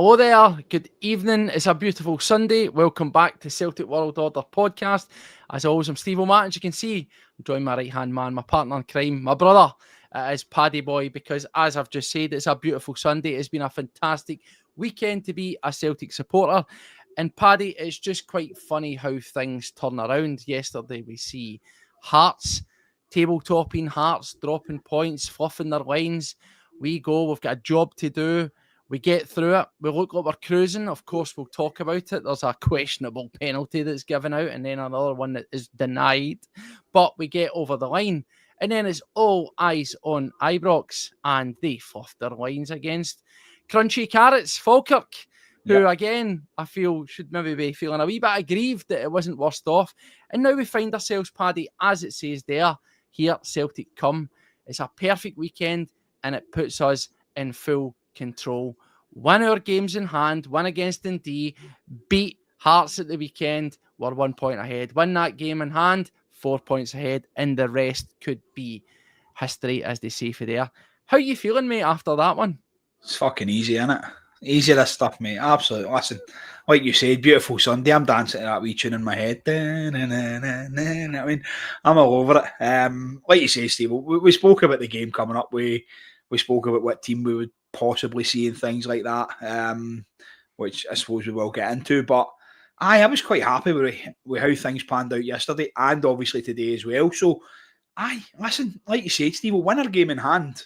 Hello there, good evening. It's a beautiful Sunday. Welcome back to Celtic World Order podcast. As always, I'm Steve O'Matt. As you can see, I'm joined by my right-hand man, my partner in crime, my brother. Is Paddy Boy, because as I've just said, it's a beautiful Sunday. It's been a fantastic weekend to be a Celtic supporter. And Paddy, it's just quite funny how things turn around. Yesterday we see Hearts table-topping, Hearts dropping points, fluffing their lines. We've got a job to do. We get through it. We look like we're cruising. Of course, we'll talk about it. There's a questionable penalty that's given out and then another one that is denied. But we get over the line. And then it's all eyes on Ibrox, and they fluffed their lines against Crunchy Carrots, Falkirk, who, again, I feel should maybe be feeling a wee bit aggrieved that it wasn't worst off. And now we find ourselves, Paddy, as it says there, here, Celtic come. It's a perfect weekend, and it puts us in full control. Win our games in hand, win against Dundee, beat Hearts at the weekend, we're 1 point ahead. Win that game in hand, 4 points ahead, and the rest could be history, as they say for there. How are you feeling, mate, after that one? It's fucking easy, innit? Easy, this stuff, mate. Absolutely. Listen, like you said, beautiful Sunday. I'm dancing to that wee tune in my head. I mean, I'm all over it. Like you say, Steve, we spoke about the game coming up. We spoke about what team we would possibly see and things like that, which I suppose we will get into. But I was quite happy with how things panned out yesterday and obviously today as well. So, listen, like you said, Steve, we'll win our game in hand.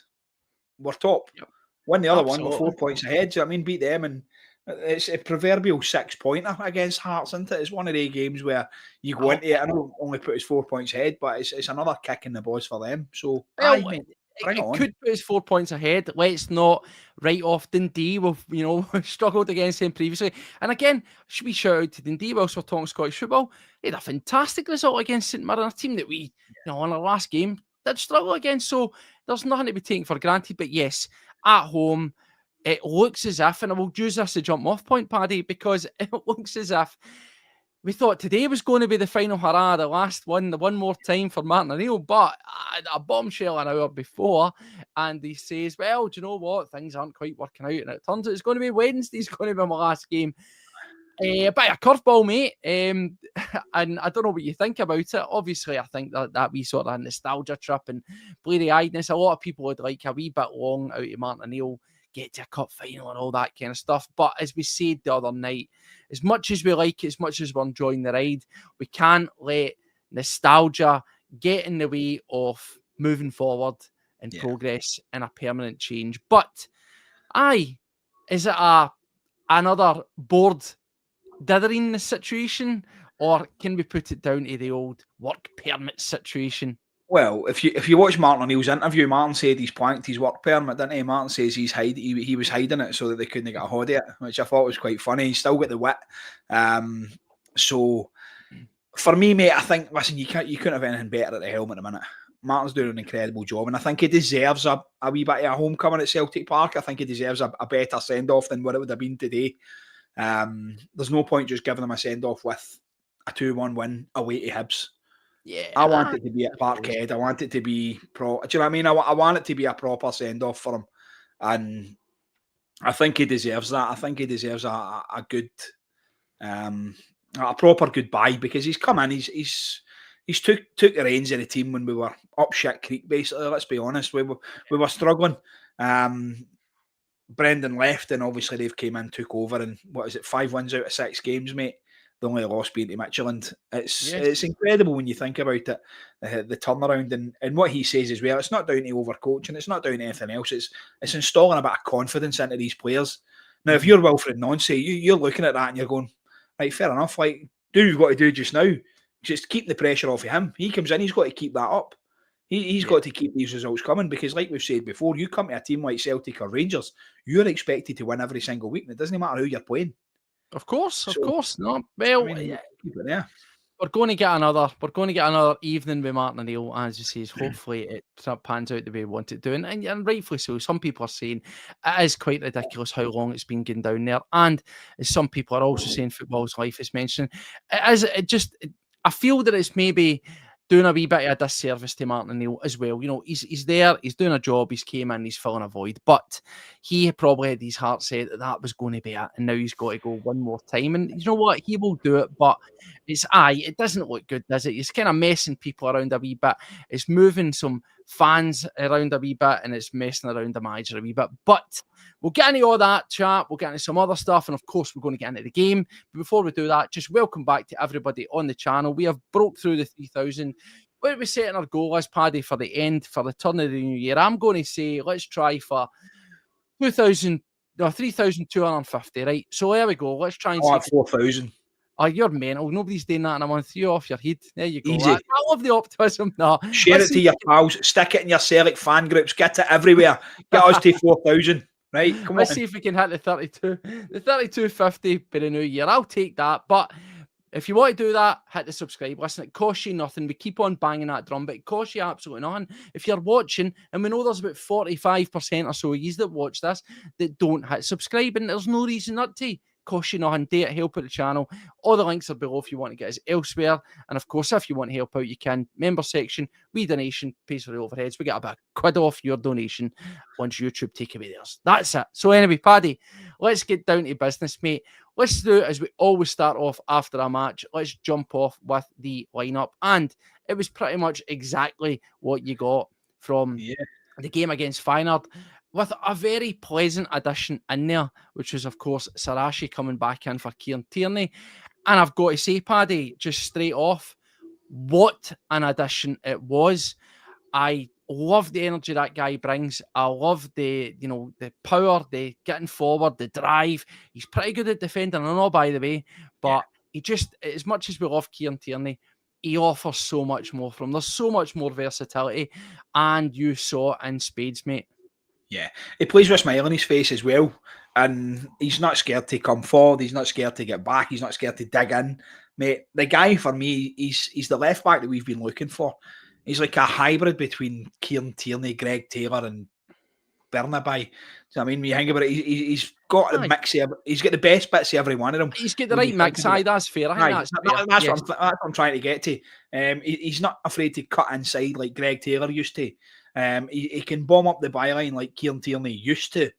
We're top. Yep. Win the other Absolutely. one, we're 4 points ahead. So, I mean, beat them, and it's a proverbial 6-pointer against Hearts, isn't it? It's one of the games where you go into it, I know only put us 4 points ahead, but it's another kick in the balls for them. So, it could put us 4 points ahead. Let's not write off Dundee. We've struggled against them previously. And again, should we shout out to Dundee whilst we're talking Scottish football? They had a fantastic result against St Mirren, a team that we, in our last game, did struggle against. So there's nothing to be taken for granted. But yes, at home, it looks as if, and I will use this as a jump off point, Paddy, because it looks as if we thought today was going to be the final hurrah, the last one, the one more time for Martin O'Neill, but a bombshell an hour before, and he says, well, do you know what? Things aren't quite working out, and it turns out it's going to be Wednesday, it's going to be my last game. A bit of curveball, mate, and I don't know what you think about it. Obviously, I think that wee sort of nostalgia trip and bleary-eyedness, a lot of people would like a wee bit long out of Martin O'Neill, get to a cup final and all that kind of stuff. But as we said the other night, as much as we like it, as much as we're enjoying the ride, we can't let nostalgia get in the way of moving forward and progress and a permanent change. But is it another board dithering situation, or can we put it down to the old work permit situation? Well, if you watch Martin O'Neill's interview, Martin said he's planked his work permit, didn't he? Martin says he was hiding it so that they couldn't get a hold of it, which I thought was quite funny. He's still got the wit. So for me, mate, I think, listen, you couldn't have anything better at the helm at the minute. Martin's doing an incredible job, and I think he deserves a wee bit of a homecoming at Celtic Park. I think he deserves a better send-off than what it would have been today. There's no point just giving him a send-off with a 2-1 win away to Hibs. Yeah, I want it to be at Parkhead. I want it to be do you know what I mean? I want it to be a proper send-off for him, and I think he deserves that. I think he deserves a good, a proper goodbye, because he's come in. He's took the reins of the team when we were up shit creek. Basically, let's be honest, we were struggling. Brendan left, and obviously they've came in, took over, and 5 wins out of 6 games, mate. The only loss being to Midtjylland. It's incredible when you think about it, the turnaround, and what he says as well. It's not down to overcoaching. It's not down to anything else. It's installing a bit of confidence into these players. Now, if you're Wilfred Nancy, you're looking at that and you're going, right, fair enough. Like, do what you've got to do just now. Just keep the pressure off of him. He comes in, he's got to keep that up. He's got to keep these results coming, because, like we've said before, you come to a team like Celtic or Rangers, you're expected to win every single week, and it doesn't matter who you're playing. Of course. No, well, keep it there. We're going to get another evening with Martin O'Neill, as you say. Hopefully it pans out the way we want it to do, and rightfully so. Some people are saying it is quite ridiculous how long it's been going down there, and as some people are also saying, football's life is mentioning. I feel that it's maybe doing a wee bit of a disservice to Martin O'Neill as well. You know, he's there, he's doing a job, he's came in, he's filling a void, but he probably had his heart set that was going to be it, and now he's got to go one more time. And you know what? He will do it, but it doesn't look good, does it? It's kind of messing people around a wee bit. It's moving some fans around a wee bit, and it's messing around the manager a wee bit. But we'll get into all that chat. We'll get into some other stuff. And of course, we're going to get into the game. But before we do that, just welcome back to everybody on the channel. We have broke through the 3,000. Where we setting our goal as Paddy for the end, for the turn of the new year? I'm going to say, let's try for 3,250, right? So there we go. Let's try and say 4,000. Oh, you're mental. Nobody's doing that in a month. You're off your head. There you go. I love the optimism. No. Share it to your pals. Stick it in your Celtic fan groups. Get it everywhere. Get us to 4,000. Right? Come on. Let's see if we can hit the 32. The 3250 by the new year. I'll take that. But if you want to do that, hit the subscribe. Listen, it costs you nothing. We keep on banging that drum, but it costs you absolutely nothing. If you're watching, and we know there's about 45% or so of you that watch this that don't hit subscribe, and there's no reason not to. Cost you nothing. Do it, help out the channel. All the links are below if you want to get us elsewhere. And of course, if you want to help out, you can. Member section, we donation, pays for the overheads. We get about £1 off your donation once YouTube take away theirs. That's it. So anyway, Paddy, let's get down to business, mate. Let's do it as we always start off after a match. Let's jump off with the lineup. And it was pretty much exactly what you got from the game against Feyenoord, with a very pleasant addition in there, which was, of course, Saracchi coming back in for Kieran Tierney. And I've got to say, Paddy, just straight off, what an addition it was. I love the energy that guy brings. I love the power, the getting forward, the drive. He's pretty good at defending, I know, by the way, but he just, as much as we love Kieran Tierney, he offers so much more from him. There's so much more versatility, and you saw it in spades, mate. Yeah, he plays with a smile on his face as well, and he's not scared to come forward. He's not scared to get back. He's not scared to dig in, mate. The guy, for me, he's the left back that we've been looking for. He's like a hybrid between Kieran Tierney, Greg Taylor, and Bernabei. So, I mean, when you think about it, he's got a mix of, he's got the best bits of every one of them. He's got the right mix. That's fair. That's what I'm trying to get to. He's not afraid to cut inside like Greg Taylor used to. He can bomb up the byline like Kieran Tierney used to.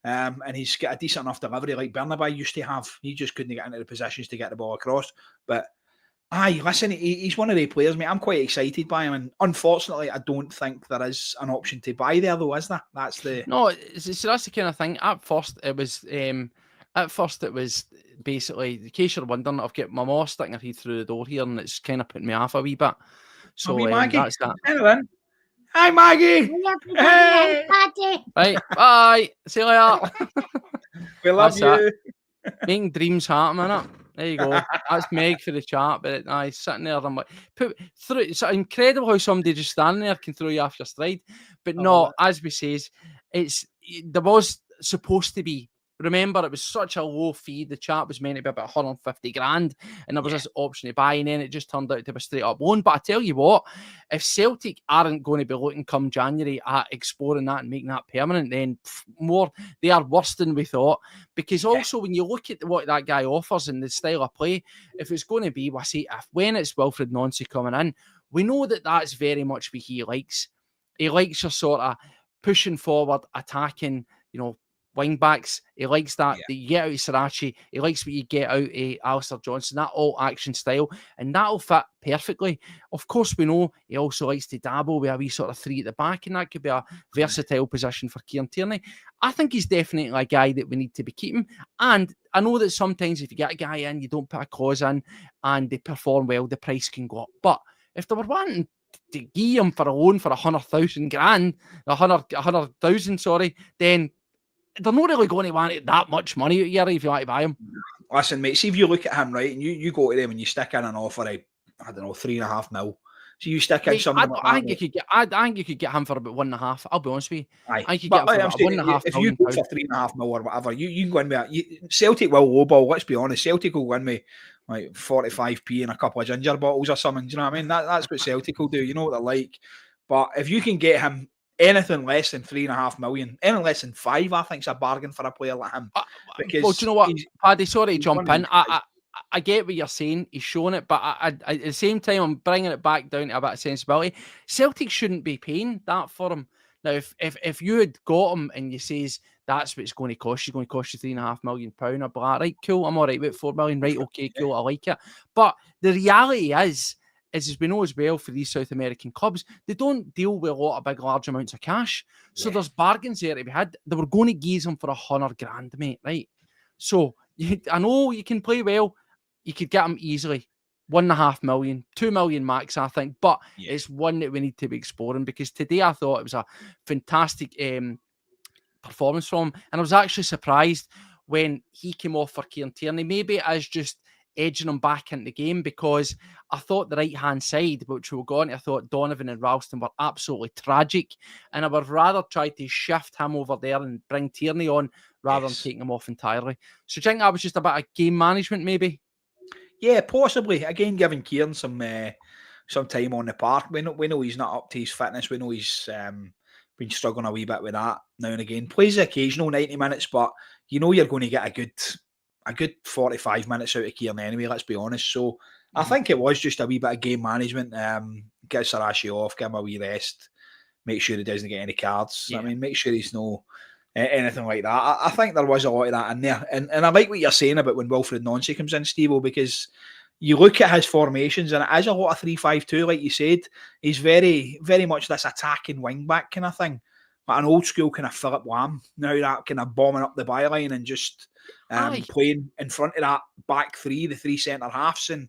And he's got a decent enough delivery like Bernabei used to have. He just couldn't get into the positions to get the ball across. But listen, he's one of the players, mate. I'm quite excited by him, and unfortunately, I don't think there is an option to buy there, though, is there? That's the that's the kind of thing. At first, it was basically, in case you're wondering, I've got my mom sticking her head through the door here, and it's kind of putting me off a wee bit. So that's that. Hi, Maggie. Hey. Right, bye. See you later. We love you. Making dreams happen, innit? There you go. That's Meg for the chat, but he's sitting there. I'm like, it's incredible how somebody just standing there can throw you off your stride. But no, as we says, there was supposed to be. Remember, it was such a low fee. The chat was meant to be about 150 grand, and there was this option to buy, and then it just turned out to be a straight up loan. But I tell you what, if Celtic aren't going to be looking come January at exploring that and making that permanent, then they are worse than we thought. Because also, when you look at what that guy offers and the style of play, if it's going to be, when it's Wilfred Nancy coming in, we know that that's very much what he likes. He likes your sort of pushing forward, attacking, wing backs. He likes that you get out of Saracchi. He likes what you get out of Alistair Johnson, that all action style, and that'll fit perfectly. Of course, we know he also likes to dabble with a wee sort of three at the back, and that could be a versatile position for Kieran Tierney. I think he's definitely a guy that we need to be keeping. And I know that sometimes if you get a guy in, you don't put a clause in, and they perform well, the price can go up. But if they were wanting to give him for a loan for 100,000 grand, 100,000, sorry, then they're not really going to want that much money a year if you want to buy him. Listen, mate, see if you look at him, right, and you go to them and you stick in an offer of, I don't know, 3.5 mil. So you stick in something like that. I think you could get him for about 1.5. I'll be honest with you. I think you get him for 1.5. If you go for 3.5 mil or whatever, you can go in with Celtic will lowball, let's be honest. Celtic will win me like 45p and a couple of ginger bottles or something. Do you know what I mean? That's what Celtic will do. You know what they're like. But if you can get him anything less than 3.5 million, anything less than 5, I think it's a bargain for a player like him. Because do you know what, Paddy? Sorry to jump in. I get what you're saying. He's shown it, but at the same time, I'm bringing it back down to a bit of sensibility. Celtic shouldn't be paying that for him. Now, if you had got him and you says that's what it's going to cost you £3.5 million, I'd be like, right, cool, I'm all right with 4 million, right, okay, cool, I like it. But the reality is as we know as well, for these South American clubs, they don't deal with a lot of big, large amounts of cash. So there's bargains there to be had. They were going to geese him for $100,000, mate, right? So I know you can play well. You could get him easily. 1.5 million, 2 million max, I think. But it's one that we need to be exploring, because today I thought it was a fantastic performance from him. And I was actually surprised when he came off for Kieran Tierney. Maybe as just edging him back into the game, because I thought the right-hand side, which we'll go on to, I thought Donovan and Ralston were absolutely tragic, and I would rather try to shift him over there and bring Tierney on rather than taking him off entirely. So do you think that was just a bit of game management, maybe? Yeah, possibly. Again, giving Kieran some time on the park. We know he's not up to his fitness. We know he's been struggling a wee bit with that now and again. Plays the occasional 90 minutes, but you know you're going to get a good 45 minutes out of Kieran anyway, let's be honest. So I think it was just a wee bit of game management. Get Saracchi off, give him a wee rest, make sure he doesn't get any cards. I mean, make sure he's no anything like that. I think there was a lot of that in there. And I like what you're saying about when Wilfred Nancy comes in, Steve-O, because you look at his formations and it is a lot of 3-5-2, like you said. He's very, very much this attacking wing-back kind of thing. Like an old school kind of Philip Lamb. Now that kind of bombing up the byline and just playing in front of that back three, the three centre-halves. And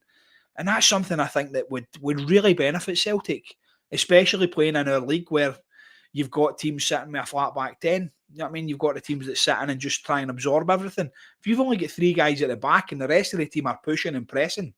that's something I think that would really benefit Celtic, especially playing in our league where you've got teams sitting with a flat back 10. You know what I mean? You've got the teams that sit in and just try and absorb everything. If you've only got three guys at the back and the rest of the team are pushing and pressing,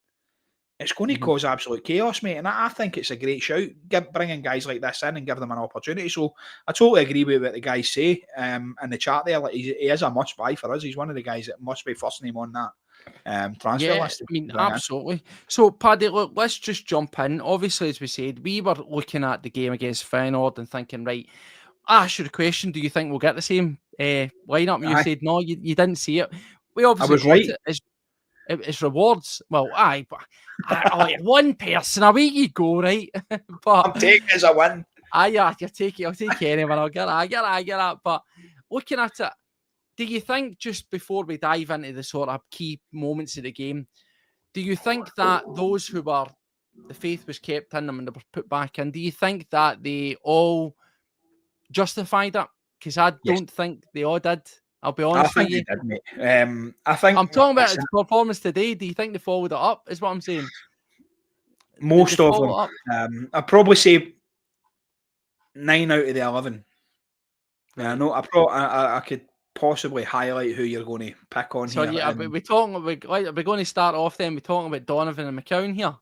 it's going to cause absolute chaos, mate. And I think it's a great shout, bringing guys like this in and give them an opportunity. So I totally agree with what the guys say in the chat there. Like, he is a must-buy for us. He's one of the guys that must be first name on that transfer list. I mean, absolutely. So, Paddy, look, let's just jump in. Obviously, as we said, we were looking at the game against Feyenoord and thinking, right, I asked you the question, do you think we'll get the same lineup? And you said, no, you didn't see it. We obviously got it. It's rewards. Well, I like one person, away you go, right? But I'm taking it as a win. I'll take anyone. I'll get that. But looking at it, do you think, just before we dive into the sort of key moments of the game, do you think that those who were, the faith was kept in them and they were put back in, do you think that they all justified it? Because I don't think they all did. I'll be honest with you. Did, mate. I think I'm talking about its performance today. Do you think they followed it up? Is what I'm saying. Most of them. I'd probably say 9 out of the 11. No, I could possibly highlight who you're going to pick on here. So we're going to start off then. We're talking about Donovan and McCown here.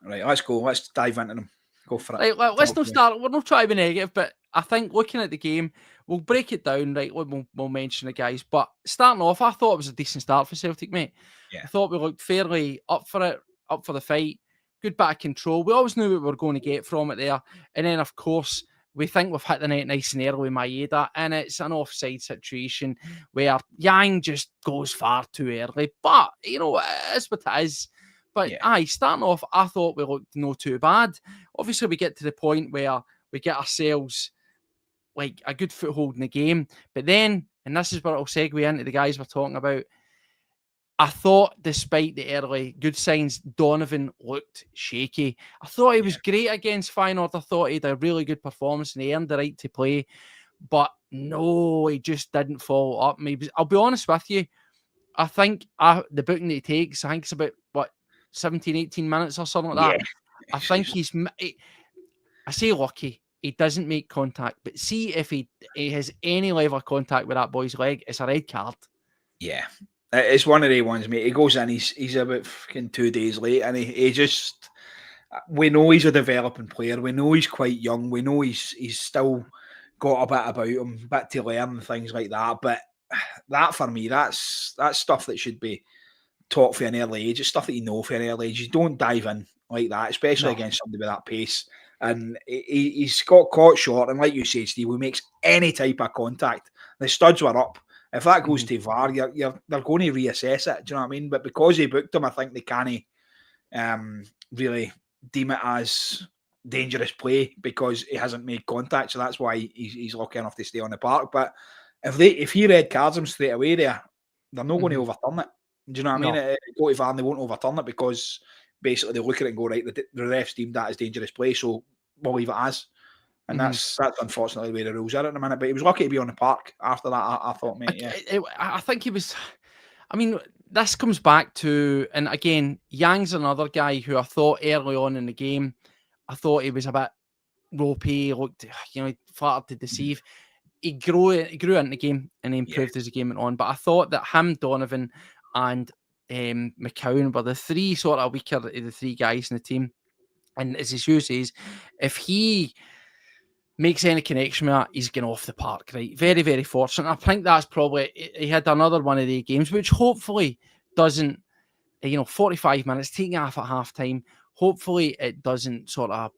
Right, let's go. Let's dive into them. Go for it. Right, let's not start. We're not trying to be negative, but I think looking at the game, we'll break it down. Right, we'll mention the guys. But starting off, I thought it was a decent start for Celtic, mate. Yeah. I thought we looked fairly up for it, up for the fight. Good bit of control. We always knew what we were going to get from it there. And then, of course, we think we've hit the net nice and early with Maeda, and it's an offside situation where Yang just goes far too early. But, you know, it is what it is. But starting off, I thought we looked not too bad. Obviously, we get to the point where we get ourselves like a good foothold in the game. But then, and this is where I'll segue into the guys we're talking about, I thought, despite the early good signs, Donovan looked shaky. I thought he was great against Feyenoord. I thought he had a really good performance and he earned the right to play. But no, he just didn't follow up. Maybe I'll be honest with you. I think the booking that he takes, I think it's about, 17, 18 minutes or something like that. I think I say lucky. He doesn't make contact. But see if he has any level of contact with that boy's leg, it's a red card. Yeah. It's one of the ones, mate. He goes in, he's about fucking 2 days late, and he just... We know he's a developing player. We know he's quite young. We know he's still got a bit about him, a bit to learn and things like that. But that, for me, that's stuff that should be taught for an early age. It's stuff that you know for an early age. You don't dive in like that, especially against somebody with that pace. And he's got caught short. And like you said, Steve, he makes any type of contact. The studs were up. If that goes to VAR, they're going to reassess it. Do you know what I mean? But because he booked him, I think they can't really deem it as dangerous play because he hasn't made contact. So that's why he's lucky enough to stay on the park. But if he red cards him straight away, they're not going to overturn it. Do you know what I mean? It go to VAR and they won't overturn it because basically they look at it and go, right, the refs deemed that as dangerous play, so we'll leave it as. And that's unfortunately the way the rules are at the minute. But he was lucky to be on the park after that, I thought, mate. Yeah. I think he was. I mean, this comes back to, and again, Yang's another guy who I thought early on in the game, I thought he was a bit ropey, looked, he flattered to deceive. He grew into the game and he improved as the game went on. But I thought that him, Donovan, and McCowan were the three sort of weaker of the three guys in the team. And as Hugh says, if he makes any connection with that, he's going off the park, right? Very, very fortunate. I think that's probably, he had another one of the games, which hopefully doesn't, 45 minutes, taking off at half time, hopefully it doesn't sort of,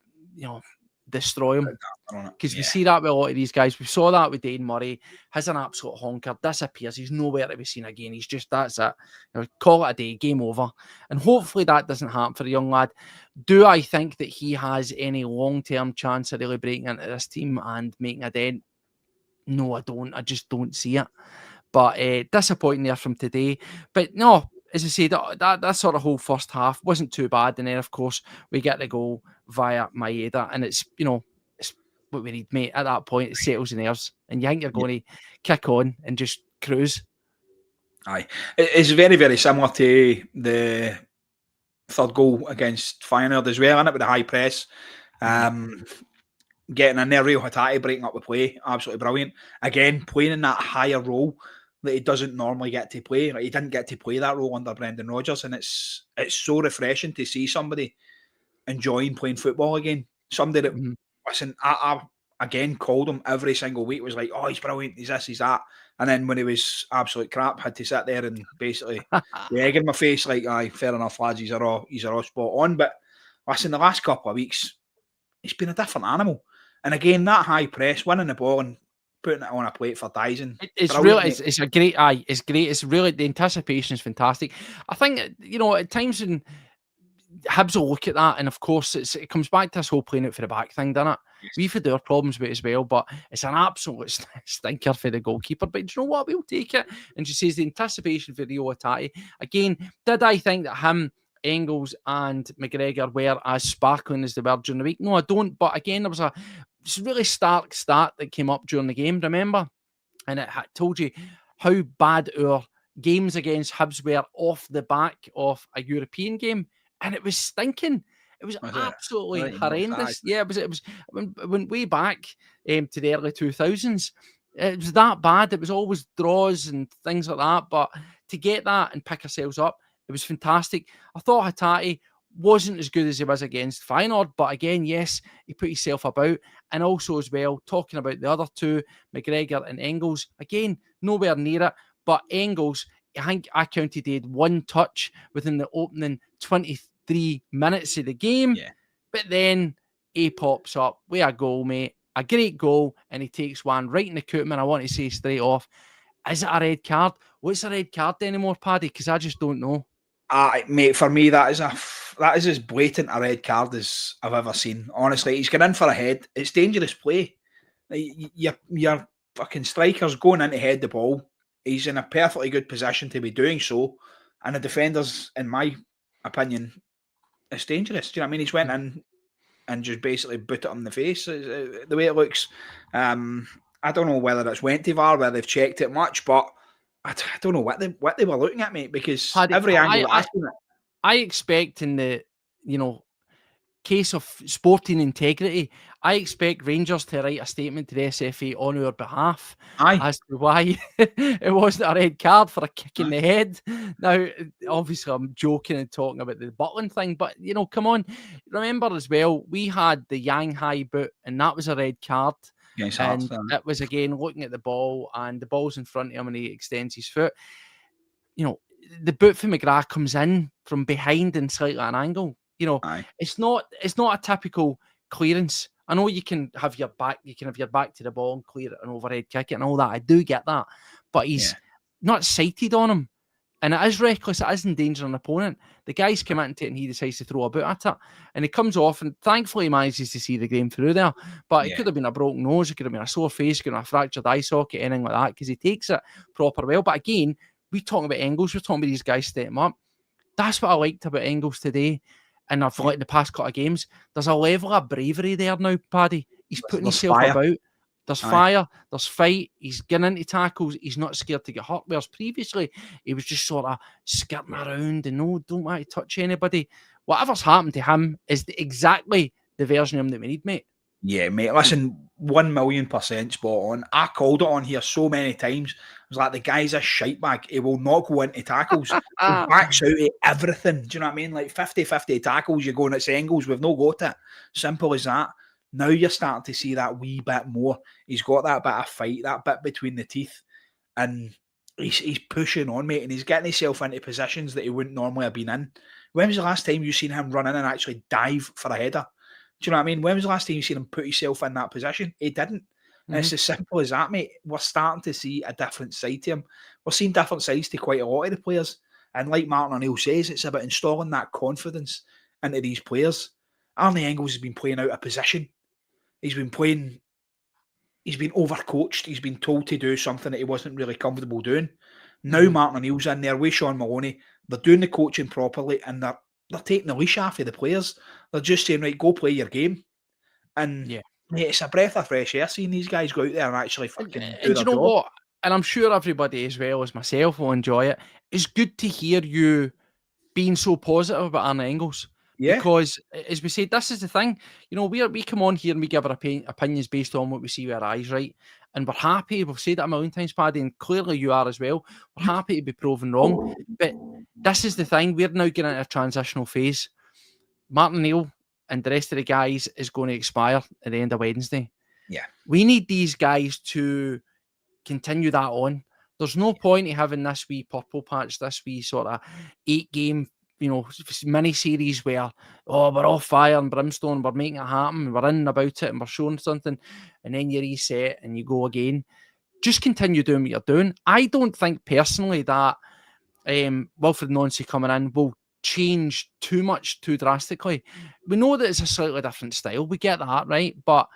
destroy him. Because we see that with a lot of these guys. We saw that with Dane Murray. Has an absolute honker, disappears. He's nowhere to be seen again. He's just, that's it. Call it a day, game over. And hopefully that doesn't happen for a young lad. Do I think that he has any long-term chance of really breaking into this team and making a dent? No, I don't. I just don't see it. But disappointing there from today. But no, as I say, that sort of whole first half wasn't too bad. And then, of course, we get the goal via Maeda. And it's, it's what we need, mate. At that point, it settles the nerves. And you think you're going to kick on and just cruise. Aye. It's very, very similar to the third goal against Feyenoord as well, isn't it, with the high press. Getting in there, Rio Hatate breaking up the play. Absolutely brilliant. Again, playing in that higher role that he doesn't normally get to play. He didn't get to play that role under Brendan Rodgers, and it's so refreshing to see somebody enjoying playing football again. Somebody that, listen, I again called him every single week, was like, oh, he's brilliant, he's this, he's that. And then when he was absolute crap, had to sit there and basically egg in my face, like, aye, fair enough, lads, he's all spot on. But listen, the last couple of weeks, he's been a different animal. And again, that high press, winning the ball and putting it on a plate for Dyson. It's really, it's a great eye. It's great. It's really, the anticipation is fantastic. I think, at times when Hibs will look at that, and of course, it comes back to this whole playing out for the back thing, doesn't it? Yes. We've had our problems with it as well, but it's an absolute stinker for the goalkeeper. But do you know what? We'll take it. And she says the anticipation for Rio Hatate. Again, did I think that him, Engels and McGregor were as sparkling as they were during the week? No, I don't. But again, there was a really stark stat that came up during the game, remember? And it told you how bad our games against Hibs were off the back of a European game. And it was stinking. It was absolutely horrendous. Yeah, it was went way back to the early 2000s. It was that bad. It was always draws and things like that. But to get that and pick ourselves up, it was fantastic. I thought Hatate wasn't as good as he was against Feyenoord, but again, yes, he put himself about. And also as well, talking about the other two, McGregor and Engels, again, nowhere near it. But Engels, I think I counted he had one touch within the opening 23 minutes of the game. Yeah. But then he pops up with a goal, mate. A great goal, and he takes one right in the Koopman. I want to say straight off, is it a red card? What's a red card anymore, Paddy? Because I just don't know. Mate, for me, that is as blatant a red card as I've ever seen. Honestly, he's going in for a head. It's dangerous play. Your fucking striker's going in to head the ball. He's in a perfectly good position to be doing so. And the defenders, in my opinion, it's dangerous. Do you know what I mean? He's went in and just basically boot it on the face. The way it looks, I don't know whether it's went to VAR, whether they've checked it much, but I don't know what they were looking at, mate, because every angle I expect in the, case of sporting integrity, I expect Rangers to write a statement to the SFA on our behalf as to why it wasn't a red card for a kick in the head. Now, obviously, I'm joking and talking about the Butland thing, but, come on. Remember as well, we had the Yang Hai boot, and that was a red card. And it was, again, looking at the ball, and the ball's in front of him, and he extends his foot. The boot for McGrath comes in from behind and slightly at an angle. It's not a typical clearance. I know you can have your back to the ball and clear it, an overhead kick it and all that. I do get that. but he's not sighted on him. And it is reckless, it is endangering an opponent. The guy's come into it and he decides to throw a boot at it. And he comes off and thankfully he manages to see the game through there. But it could have been a broken nose, it could have been a sore face, it could have been a fractured eye socket, anything like that, because he takes it proper well. But again, we're talking about Engels, we're talking about these guys stepping up. That's what I liked about Engels today. And I've liked the past couple of games. There's a level of bravery there now, Paddy. He's putting himself about. There's fire, there's fight, he's getting into tackles, he's not scared to get hurt. Whereas previously, he was just sort of skirting around and don't want to touch anybody. Whatever's happened to him is exactly the version of him that we need, mate. Yeah, mate, listen, 1,000,000% spot on. I called it on here so many times. I was like, the guy's a shite bag. He will not go into tackles. He backs out of everything. Do you know what I mean? Like 50-50 tackles, you're going, it's Engels, we've no got it. Simple as that. Now you're starting to see that wee bit more. He's got that bit of fight, that bit between the teeth, and he's pushing on, mate, and he's getting himself into positions that he wouldn't normally have been in. When was the last time you seen him run in and actually dive for a header? Do you know what I mean? When was the last time you seen him put himself in that position? He didn't. And it's as simple as that, mate. We're starting to see a different side to him. We're seeing different sides to quite a lot of the players. And like Martin O'Neill says, it's about installing that confidence into these players. Arnie Engels has been playing out of position. He's been overcoached. He's been told to do something that he wasn't really comfortable doing. Now Martin O'Neill's in there with Sean Maloney. They're doing the coaching properly and they're taking the leash off of the players. They're just saying, right, go play your game. And mate, it's a breath of fresh air seeing these guys go out there and actually fucking do their job. What? And I'm sure everybody as well as myself will enjoy it. It's good to hear you being so positive about Arnie Engels. Yeah. Because, as we said, this is the thing. You know, we come on here and we give our opinions based on what we see with our eyes, right? And we're happy. We've said that a million times, Paddy, and clearly you are as well. We're happy to be proven wrong. But this is the thing. We're now getting into a transitional phase. Martin O'Neill and the rest of the guys is going to expire at the end of Wednesday. Yeah. We need these guys to continue that on. There's no point in having this wee purple patch, this wee sort of 8-game, mini series where, we're all fire and brimstone, we're making it happen, we're in about it and we're showing something, and then you reset and you go again. Just continue doing what you're doing. I don't think personally that Wilfred Nancy coming in will change too much, too drastically. We know that it's a slightly different style. We get that, right? But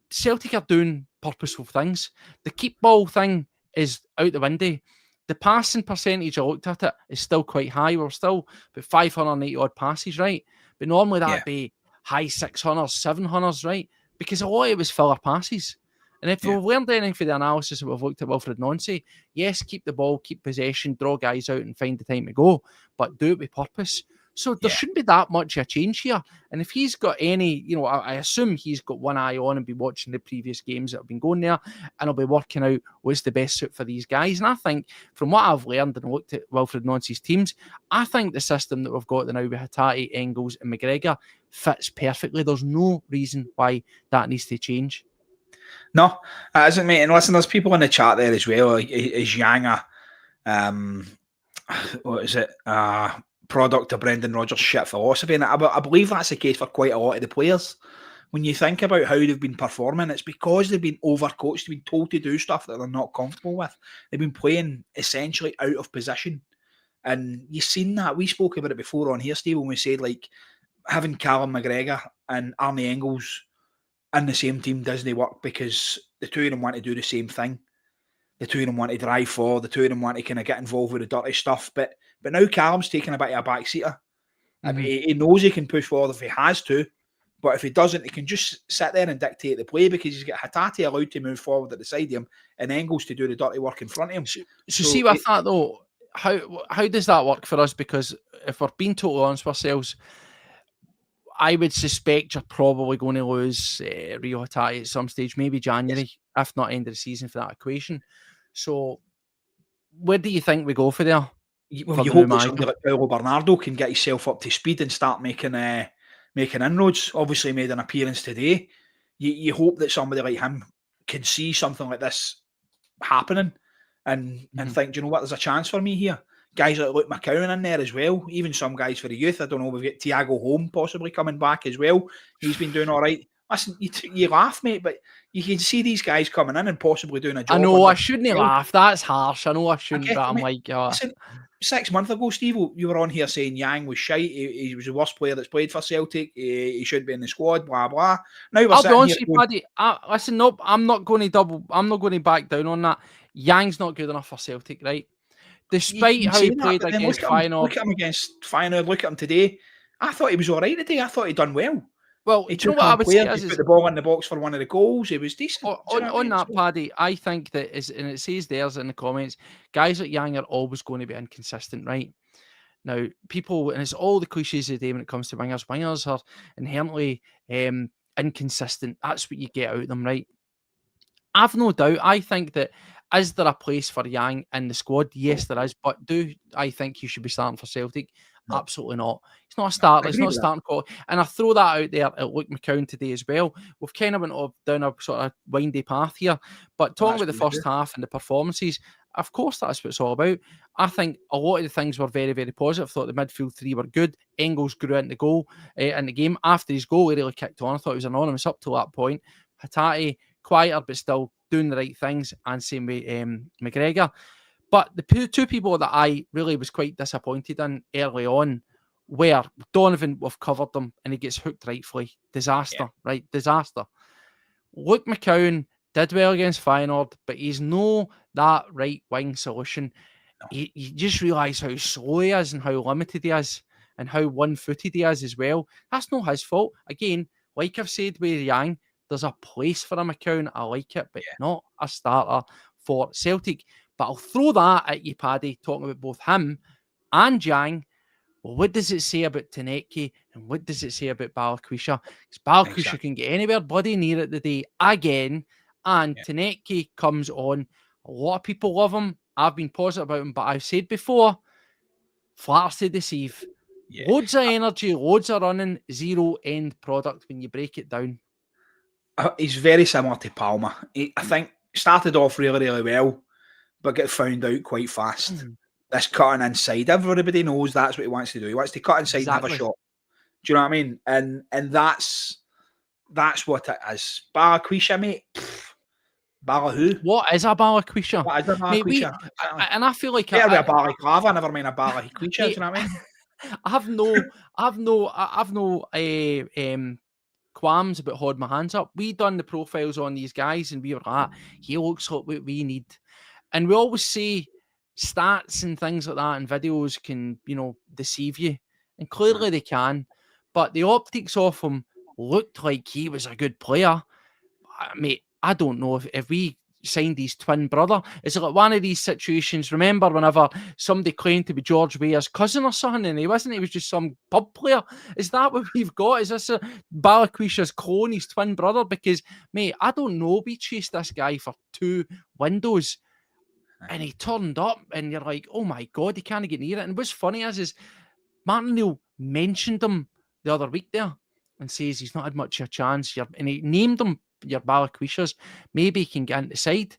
Celtic are doing purposeful things. The keep ball thing is out the window. The passing percentage, I looked at it, is still quite high. We're still about 580 odd passes, right? But normally that would be high 600s, 700s, right? Because a lot of it was filler passes. And if we've learned anything for the analysis that we've looked at Wilfred Nancy, yes, keep the ball, keep possession, draw guys out and find the time to go, but do it with purpose. So there shouldn't be that much of a change here. And if he's got any, I assume he's got one eye on and be watching the previous games that have been going there, and he'll be working out what's the best suit for these guys. And I think from what I've learned and looked at Wilfred Nancy's teams, I think the system that we've got now with Hatate, Engels and McGregor fits perfectly. There's no reason why that needs to change. No, it isn't, mate. And listen, there's people in the chat there as well. Is Yang what is it? Product of Brendan Rodgers' shit philosophy, and I believe that's the case for quite a lot of the players. When you think about how they've been performing, it's because they've been overcoached, they've been told to do stuff that they're not comfortable with. They've been playing essentially out of position, and you've seen that. We spoke about it before on here, Steve, when we said like having Callum McGregor and Arnie Engels in the same team doesn't work because the two of them want to do the same thing. The two of them want to drive forward. The two of them want to kind of get involved with the dirty stuff. But now Callum's taking a bit of a backseater. I mean, he knows he can push forward if he has to. But if he doesn't, he can just sit there and dictate the play because he's got Hatate allowed to move forward at the side of him and Engels to do the dirty work in front of him. So see with that though, how does that work for us? Because if we're being totally honest with ourselves, I would suspect you're probably going to lose Rio Hatate at some stage, maybe January, if not end of the season for that equation. So where do you think we go for there? Well, you hope that somebody like Paulo Bernardo can get himself up to speed and start making inroads. Obviously made an appearance today. You hope that somebody like him can see something like this happening and think, do you know what, there's a chance for me here. Guys like Luke McCowan in there as well. Even some guys for the youth. I don't know, we've got Thiago Holm possibly coming back as well. He's been doing all right. listen, you laugh, mate, but you can see these guys coming in and possibly doing a job. I know, I shouldn't laugh. That's harsh. I know I shouldn't, but I'm like, listen, 6 months ago, Steve, you were on here saying Yang was shite. He was the worst player that's played for Celtic. He shouldn't be in the squad. Blah blah. Now I'll be honest with you, Paddy. Listen, nope. I'm not going to back down on that. Yang's not good enough for Celtic, right? Despite how he played against Feyenoord. Look at him against Feyenoord. Look at him today. I thought he was all right today. I thought he'd done well. Well, he do you know what I would say? He put the ball in the box for one of the goals. He was decent. On that, Paddy, I think that and it says there's in the comments, guys like Yang are always going to be inconsistent, right? Now, people, and it's all the cliches of the day when it comes to wingers. Wingers are inherently inconsistent. That's what you get out of them, right? I've no doubt. I think that is there a place for Yang in the squad? Yes, there is. But do I think he should be starting for Celtic? No. Absolutely not. He's not a starter. He's not a starting call. And I throw that out there at Luke McCown today as well. We've kind of went down a sort of windy path here. But talking about the first half and the performances, of course, that's what it's all about. I think a lot of the things were very, very positive. I thought the midfield three were good. Engels grew into goal in the game. After his goal, he really kicked on. I thought he was anonymous up to that point. Hatate, quieter, but still doing the right things. And same with McGregor. But the two people that I really was quite disappointed in early on were Donovan. We've covered them, and he gets hooked rightfully. Disaster, right? Disaster. Luke McCown did well against Feyenoord, but he's no that right wing solution. No. You just realise how slow he is and how limited he is and how one-footed he is as well. That's not his fault. Again, like I've said with Yang, there's a place for a McCown. I like it, but not a starter for Celtic. But I'll throw that at you, Paddy, talking about both him and Yang. Well, what does it say about Tanecki and what does it say about Balikwisha? Because Balikwisha can get anywhere bloody near it today again. And Tanecki comes on. A lot of people love him. I've been positive about him, but I've said before, flatters to deceive. Loads of energy, loads of running, zero end product when you break it down. He's very similar to Palmer. I think started off really, really well, but get found out quite fast. This cutting inside, everybody knows that's what he wants to do. He wants to cut inside and have a shot. Do you know what I mean? And that's what it is. Balikwisha, mate. Bala who? What is a Balikwisha? What is a Balikwisha? And I feel like a balaclava, never mind a Balikwisha. Do you know what I mean? I've no qualms about holding my hands up. We done the profiles on these guys, and we were like, he looks like what we need. And we always say stats and things like that and videos can, deceive you. And clearly they can. But the optics of him looked like he was a good player. Mate, I don't know if we signed his twin brother. Is it like one of these situations? Remember whenever somebody claimed to be George Weah's cousin or something and he wasn't, he was just some pub player? Is that what we've got? Is this a Balikwisha's clone, his twin brother? Because, mate, I don't know. We chased this guy for 2 windows. And he turned up, and you're like, oh my God, he can't get near it. And what's funny is Martin Neal mentioned him the other week there and says he's not had much of a chance. And he named him your Balikwisha's. Maybe he can get into the side.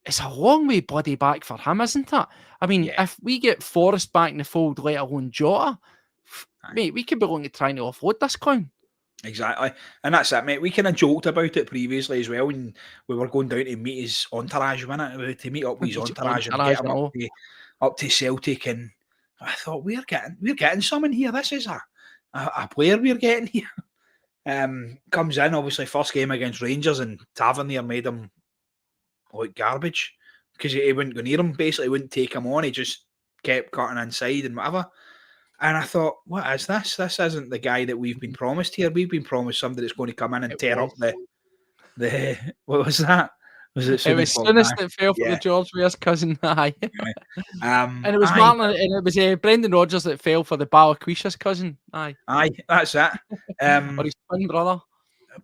It's a long way bloody back for him, isn't it? I mean, if we get Forrest back in the fold, let alone Jota, mate, we could be looking at trying to offload this clown. Exactly. And that's it, mate. We kind of joked about it previously as well when we were going down to meet his entourage, to meet up with his entourage and get him up to Celtic. And I thought, we're getting someone here. This is a player we're getting here. Comes in, obviously, first game against Rangers, and Tavernier made him look garbage because he wouldn't go near him, basically wouldn't take him on. He just kept cutting inside and whatever. And I thought, what is this? This isn't the guy that we've been promised here. We've been promised somebody that's going to come in and tear up the what was that? Was it? It was Souness that fell for the George Weah's cousin. Aye. And it was Martin, and it was Brendan Rodgers that fell for the Balikwisha's cousin. Aye, that's it. Or his twin brother.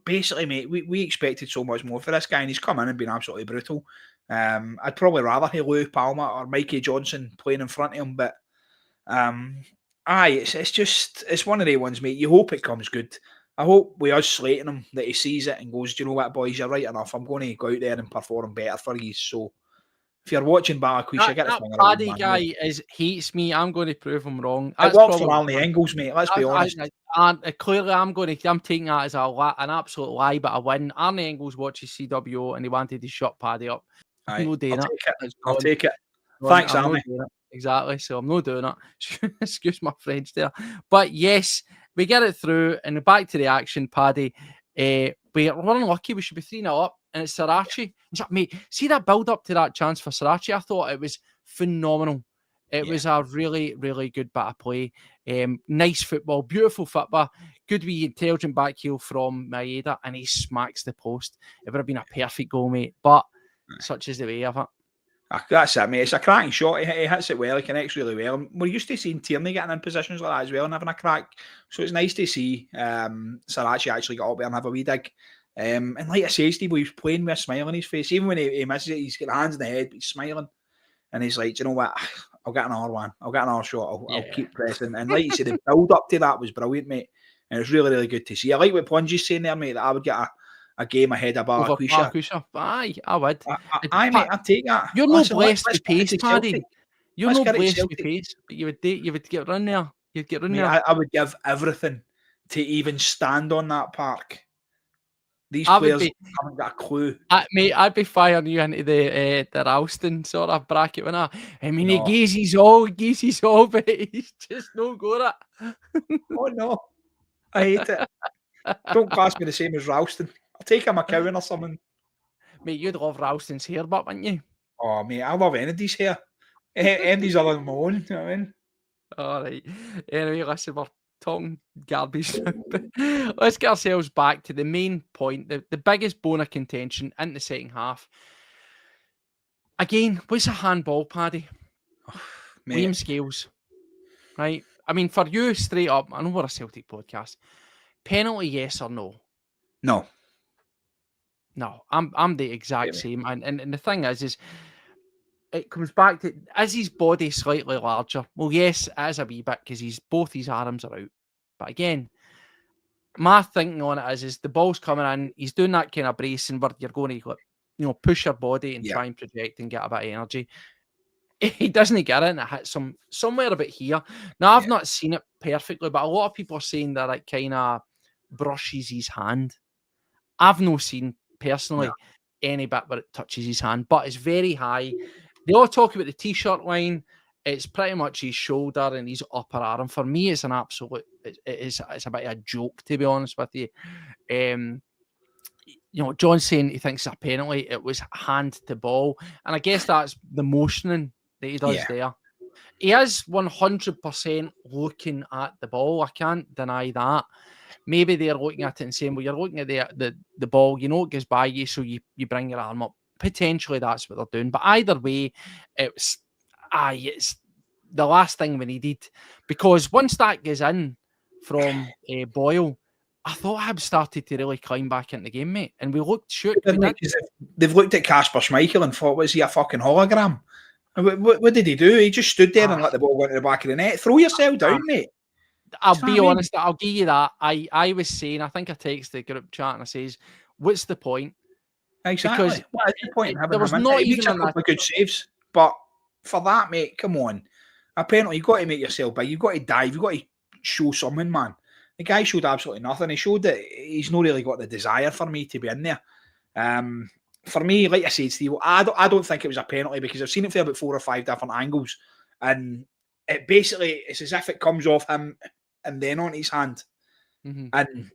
Basically, mate, we expected so much more for this guy, and he's come in and been absolutely brutal. I'd probably rather hear Lou Palmer or Mikey Johnson playing in front of him, but it's one of the ones, mate. You hope it comes good. I hope with us slating him that he sees it and goes, do you know what, boys, you're right enough. I'm going to go out there and perform better for you. So if you're watching Balikwisha, get that Paddy guy hates me. I'm going to prove him wrong. It worked for Arnie Engels, mate. Let's be honest. clearly I'm taking that as an absolute lie, but a win. Arnie Engels watches CWO and he wanted to shut Paddy up. I'm not doing it. I'll take it. Thanks, I'm Arnie. not doing it. Exactly. So I'm not doing it. Excuse my French there. But yes, we get it through and back to the action, Paddy. We're unlucky. We should be 3-0 up, and it's Saracchi. Mate, see that build up to that chance for Saracchi? I thought it was phenomenal. It was a really, really good bit of play. Nice football, beautiful football. Good wee intelligent back heel from Maeda, and he smacks the post. It would have been a perfect goal, mate. But such is the way of it. That's it, mate. It's a cracking shot. He hits it well. He connects really well. We're used to seeing Tierney getting in positions like that as well and having a crack. So it's nice to see Saracchi actually get up there and have a wee dig. And like I say, Steve, he's playing with a smile on his face. Even when he misses it, he's got hands in the head, but he's smiling. And he's like, you know what? I'll get another one. I'll get another shot. I'll keep pressing. And like you said, the build up to that was brilliant, mate. And it was really, really good to see. I like what Pungy's saying there, mate, that I would get a game ahead of Barquisha. Aye, I would. Mate, I'd take that. You're not blessed with pace, Paddy. You're not blessed with pace, but you would get run there. You'd get run there. I would give everything to even stand on that park. These players haven't got a clue. Mate, I'd be firing you into the Ralston sort of bracket, wouldn't I? I mean, he gazes all, but he's just no got it. Oh, no. I hate it. Don't class me the same as Ralston. I'll take a McCowan or something. Mate, you'd love Ralston's hair, but wouldn't you? Oh, mate, I love Andy's hair. Andy's other than my own, you know what I mean? All right. Anyway, listen, we're talking garbage now, but let's get ourselves back to the main point, the biggest bone of contention in the second half. Again, what's a handball, Paddy? William Scales, right? I mean, for you, straight up, I know we're a Celtic podcast. Penalty, yes or no? No. No, I'm the exact same. And the thing is it comes back to, is his body slightly larger? Well, yes, it is a wee bit because both his arms are out. But again, my thinking on it is the ball's coming in, he's doing that kind of bracing where you're going to push your body and try and project and get a bit of energy. He doesn't get it and it hits him somewhere about here. Now, I've not seen it perfectly, but a lot of people are saying that it kind of brushes his hand. I've not seen personally any bit where it touches his hand, but it's very high. They all talk about the t-shirt line. It's pretty much his shoulder and his upper arm. For me, it's an absolute. It's a bit of a joke, to be honest with you. John saying he thinks it's a penalty. It was hand to ball, and I guess that's the motioning that he does there. He is 100% looking at the ball. I can't deny that. Maybe they're looking at it and saying, well, you're looking at the ball, it goes by you, so you bring your arm up. Potentially that's what they're doing. But either way, it's the last thing we needed. Because once that goes in from Boyle, I thought Hibs started to really climb back into the game, mate. And we looked shook. They've looked at Kasper Schmeichel and thought, was he a fucking hologram? What did he do? He just stood there and let the ball go into the back of the net. Throw yourself down, mate. I'll be honest, I'll give you that. I was saying, I think I texted the group chat and I says, what's the point? Exactly. Because what is the point in having there was not even a couple of good saves, but for that, mate, come on. A penalty, you've got to make yourself big. You've got to dive. You've got to show something, man. The guy showed absolutely nothing. He showed that he's not really got the desire for me to be in there. For me, like I said, Steve, I don't think it was a penalty because I've seen it for about 4 or 5 different angles, and it's as if it comes off him and then on his hand. Mm-hmm. And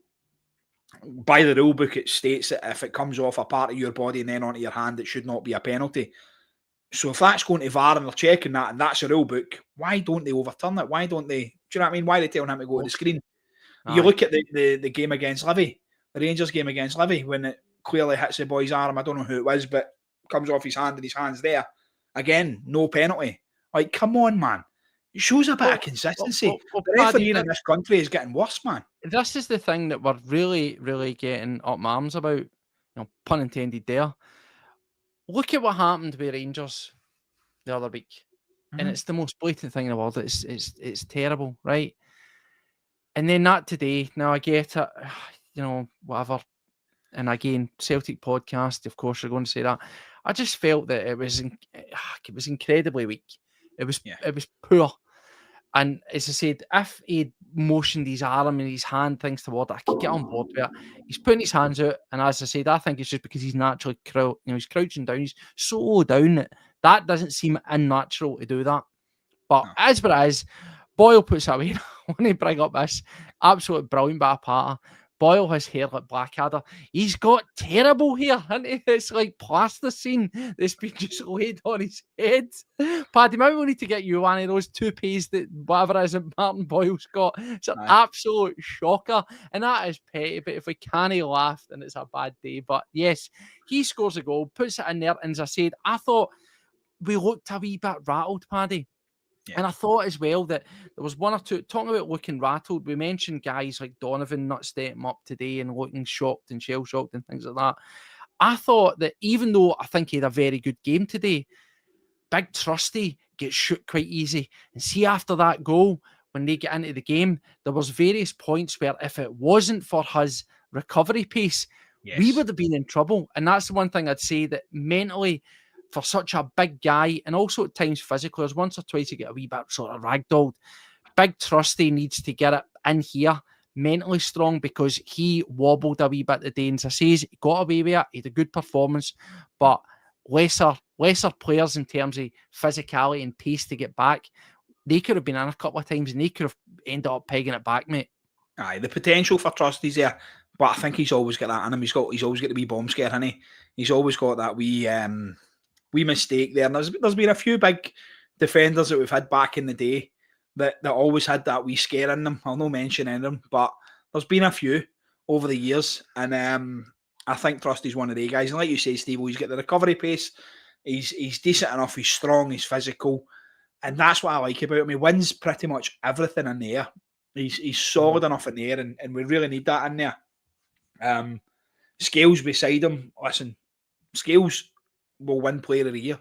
by the rule book, it states that if it comes off a part of your body and then onto your hand, it should not be a penalty. So if that's going to VAR and they're checking that and that's a rule book, why don't they overturn it? Why don't they? Do you know what I mean? Why are they telling him to go to the screen? You look at the game against Livy, the Rangers game against Livy, when it clearly hits the boy's arm. I don't know who it was, but comes off his hand and his hand's there. Again, no penalty. Like, come on, man. It shows a bit of consistency. The refereeing in this country is getting worse, man. This is the thing that we're really, really getting up my arms about. Pun intended there. Look at what happened with Rangers the other week. Mm-hmm. And it's the most blatant thing in the world. It's terrible, right? And then that today, now I get it, whatever. And again, Celtic podcast, of course, you're going to say that. I just felt that it was incredibly weak. It was poor. And as I said, if he motioned his arm and his hand things toward it. I could get on board with it. He's putting his hands out, and as I said, I think it's just because he's naturally he's crouching down. He's so low down that doesn't seem unnatural to do that. But as for it is, Boyle puts it away. I want to bring up this absolute brilliant bit of patter. Boyle has hair like Blackadder. He's got terrible hair, hasn't he? It's like plasticine that's been just laid on his head. Paddy, maybe we need to get you one of those toupees that whatever it is that Martin Boyle's got. It's an absolute shocker. And that is petty, but if we can't laugh, then it's a bad day. But yes, he scores a goal, puts it in there, and as I said, I thought we looked a wee bit rattled, Paddy. Yeah. And I thought as well that there was one or two, talking about looking rattled, we mentioned guys like Donovan not stepping up today and looking shocked and shell-shocked and things like that. I thought that even though I think he had a very good game today, Big Trusty gets shook quite easy. And see, after that goal, when they get into the game, there was various points where if it wasn't for his recovery pace, we would have been in trouble. And that's the one thing I'd say, that mentally, for such a big guy, and also at times physically, there's once or twice you get a wee bit sort of ragdolled. Big Trusty needs to get it in here, mentally strong, because he wobbled a wee bit today. And as I say, he got away with it. He had a good performance, but lesser players in terms of physicality and pace to get back, they could have been in a couple of times and they could have ended up pegging it back, mate. Aye, the potential for Trusty's there, but I think he's always got that in him. He's always got the wee bomb scare, hasn't he? He's always got that wee mistake there. And there's been a few big defenders that we've had back in the day that always had that wee scare in them. I'll not mention any of them, but there's been a few over the years, and I think Trusty's one of the guys. And like you say, Steve, he's got the recovery pace. He's decent enough. He's strong. He's physical, and that's what I like about him. He wins pretty much everything in the air. He's solid enough in the air, and we really need that in there. Scales beside him. Listen, Scales will win Player of the Year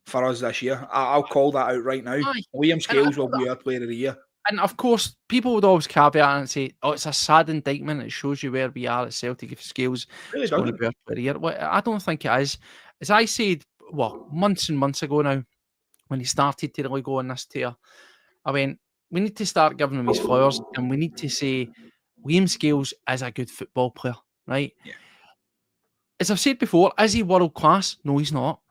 for us this year. I'll call that out right now. Liam Scales will be our Player of the Year. And of course, people would always caveat and say, "Oh, it's a sad indictment. It shows you where we are at Celtic if Scales is going to be our Player of the Year." Well, I don't think it is. As I said, months and months ago now, when he started to really go on this tier, I went, we need to start giving him his flowers, and we need to say, Liam Scales is a good football player, right? Yeah. As I've said before, is he world class? No, he's not.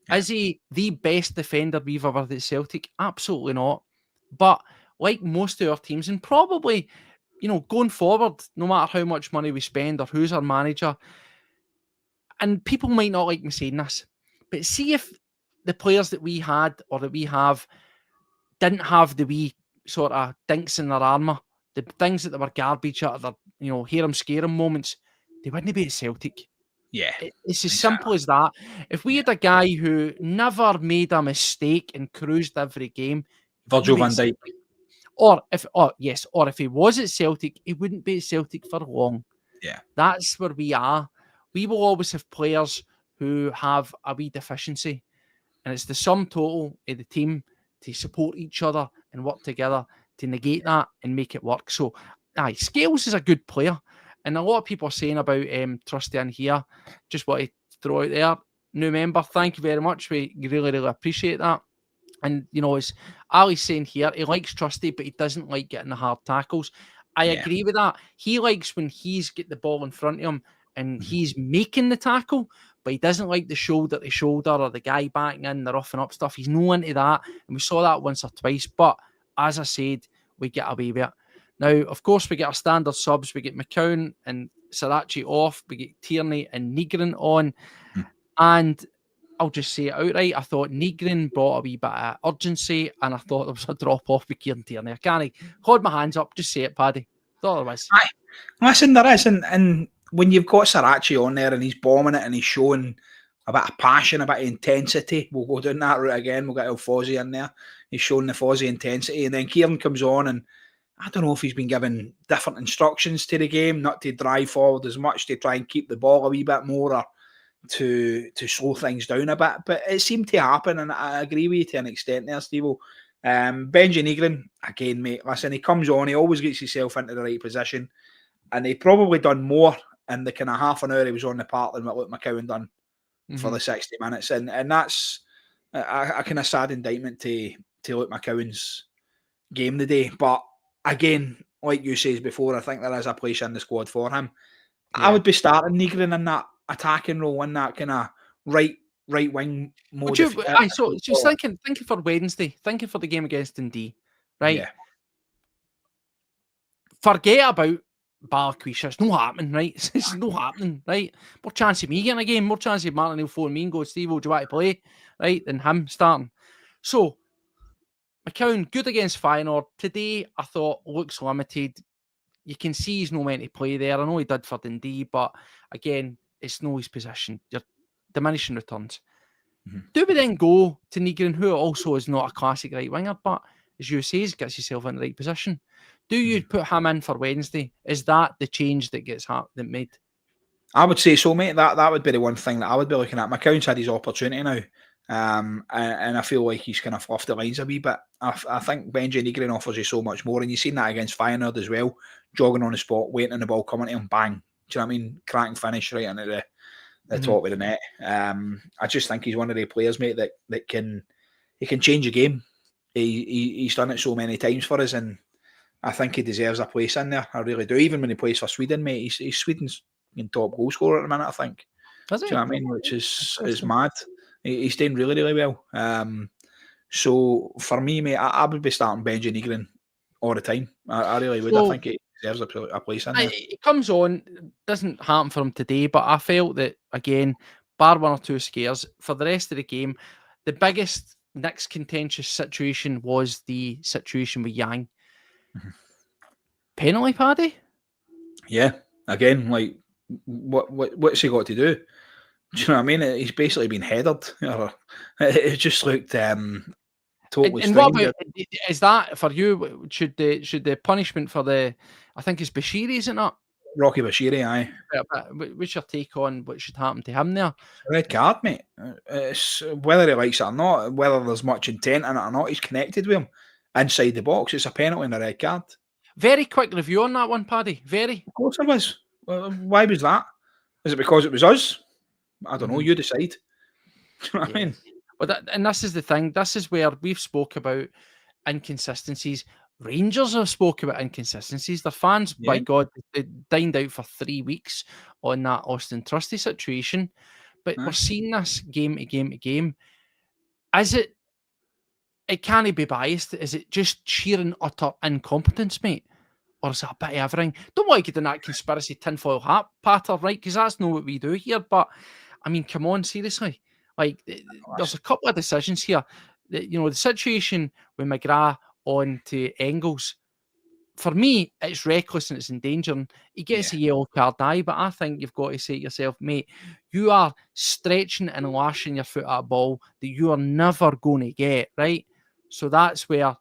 Yeah. Is he the best defender we've ever had at Celtic? Absolutely not. But like most of our teams, and probably, going forward, no matter how much money we spend or who's our manager, and people might not like me saying this, but see if the players that we had or that we have didn't have the wee sort of dinks in their armour, the things that they were garbage out of their, hear them, scare them moments, they wouldn't be at Celtic. Yeah. It's as simple as that. If we had a guy who never made a mistake and cruised every game, Virgil van Dijk. Or if he was at Celtic, he wouldn't be at Celtic for long. Yeah. That's where we are. We will always have players who have a wee deficiency. And it's the sum total of the team to support each other and work together to negate that and make it work. So, Scales is a good player. And a lot of people are saying about Trusty in here. Just want to throw out there. New member, thank you very much. We really, really appreciate that. And, as Ali's saying here, he likes Trusty, but he doesn't like getting the hard tackles. I agree with that. He likes when he's got the ball in front of him and he's making the tackle, but he doesn't like the shoulder-to-shoulder or the guy backing in, the roughing up stuff. He's no into that. And we saw that once or twice. But as I said, we get away with it. Now, of course, we get our standard subs. We get McCown and Saracchi off. We get Tierney and Nygren on. And I'll just say it outright. I thought Nygren brought a wee bit of urgency, and I thought there was a drop-off with Kieran Tierney. I can't hold my hands up. Just say it, Paddy. Thought there was. Aye. Listen, there is. And when you've got Saracchi on there and he's bombing it and he's showing a bit of passion, a bit of intensity, we'll go down that route again. We'll get El Fozzy in there. He's showing the Fozzy intensity. And then Kieran comes on, and I don't know if he's been given different instructions to the game, not to drive forward as much, to try and keep the ball a wee bit more, or to slow things down a bit. But it seemed to happen, and I agree with you to an extent there, Steve. Benji Nygren, again, mate, listen, he comes on, he always gets himself into the right position, and he probably done more in the kind of half an hour he was on the park than what Luke McCowan done for the 60 minutes. And that's a kind of sad indictment to Luke McCowan's game today. But again, like you said before, I think there is a place in the squad for him. Yeah. I would be starting Nygren in that attacking role, in that kind of right wing mode. So thinking for Wednesday, thinking for the game against Dundee, right? Yeah. Forget about Barquisha. It's not happening, right? It's not happening, right? More chance of me getting a game, more chance of Martin will phone me and go, Steve, do you want to play? Right? Than him starting. So, McCown, good against Feyenoord. Today, I thought, looks limited. You can see he's not meant to play there. I know he did for Dundee, but again, it's not his position. You're diminishing returns. Mm-hmm. Do we then go to Nygren, who also is not a classic right winger, but as you say, gets yourself in the right position? Do you put him in for Wednesday? Is that the change that gets made? I would say so, mate. That would be the one thing that I would be looking at. McCown's had his opportunity now, and I feel like he's kind of fluffed the lines a wee bit. I think Benji Nygren offers you so much more, and you've seen that against Feyenoord as well. Jogging on the spot, waiting on the ball coming to him, bang. Do you know what I mean? Cracking finish right into the top of the net. I just think he's one of the players, mate, that can change a game. He's done it so many times for us, and I think he deserves a place in there. I really do. Even when he plays for Sweden, mate, he's Sweden's top goal scorer at the minute, I think. Do you know what I mean? Which is mad. He's doing really, really well. So for me, mate, I would be starting Benji Nygren all the time. I really would. I think he deserves a place in there. It comes on. Doesn't happen for him today, but I felt that, again, bar one or two scares, for the rest of the game, the biggest next contentious situation was the situation with Yang. Penalty, Paddy? Yeah. Again, like, what's he got to do? Do you know what I mean? He's basically been headed. It just looked totally strange. And what about, is that for you? Should the punishment for I think it's Bashiri, isn't it? Rocky Bashiri, aye. What's your take on what should happen to him there? Red card, mate. It's, whether he likes it or not, whether there's much intent in it or not, he's connected with him inside the box. It's a penalty and a red card. Very quick review on that one, Paddy. Very. Of course it was. Why was that? Is it because it was us? I don't know. You decide. Do you know what I mean? Well, and this is the thing. This is where we've spoke about inconsistencies. Rangers have spoke about inconsistencies. Their fans, by God, they dined out for 3 weeks on that Austin Trusty situation. But we're seeing this game to game to game. Is it? It can't be biased. Is it just sheer and utter incompetence, mate? Or is it a bit of everything? Don't want to get in that conspiracy tinfoil hat patter, right? Because that's not what we do here. But, I mean, come on, seriously. Like, there's a couple of decisions here. The situation with McGrath on to Engels, for me, it's reckless and it's endangering. He gets a yellow card, but I think you've got to say to yourself, mate, you are stretching and lashing your foot at a ball that you are never going to get, right? So that's where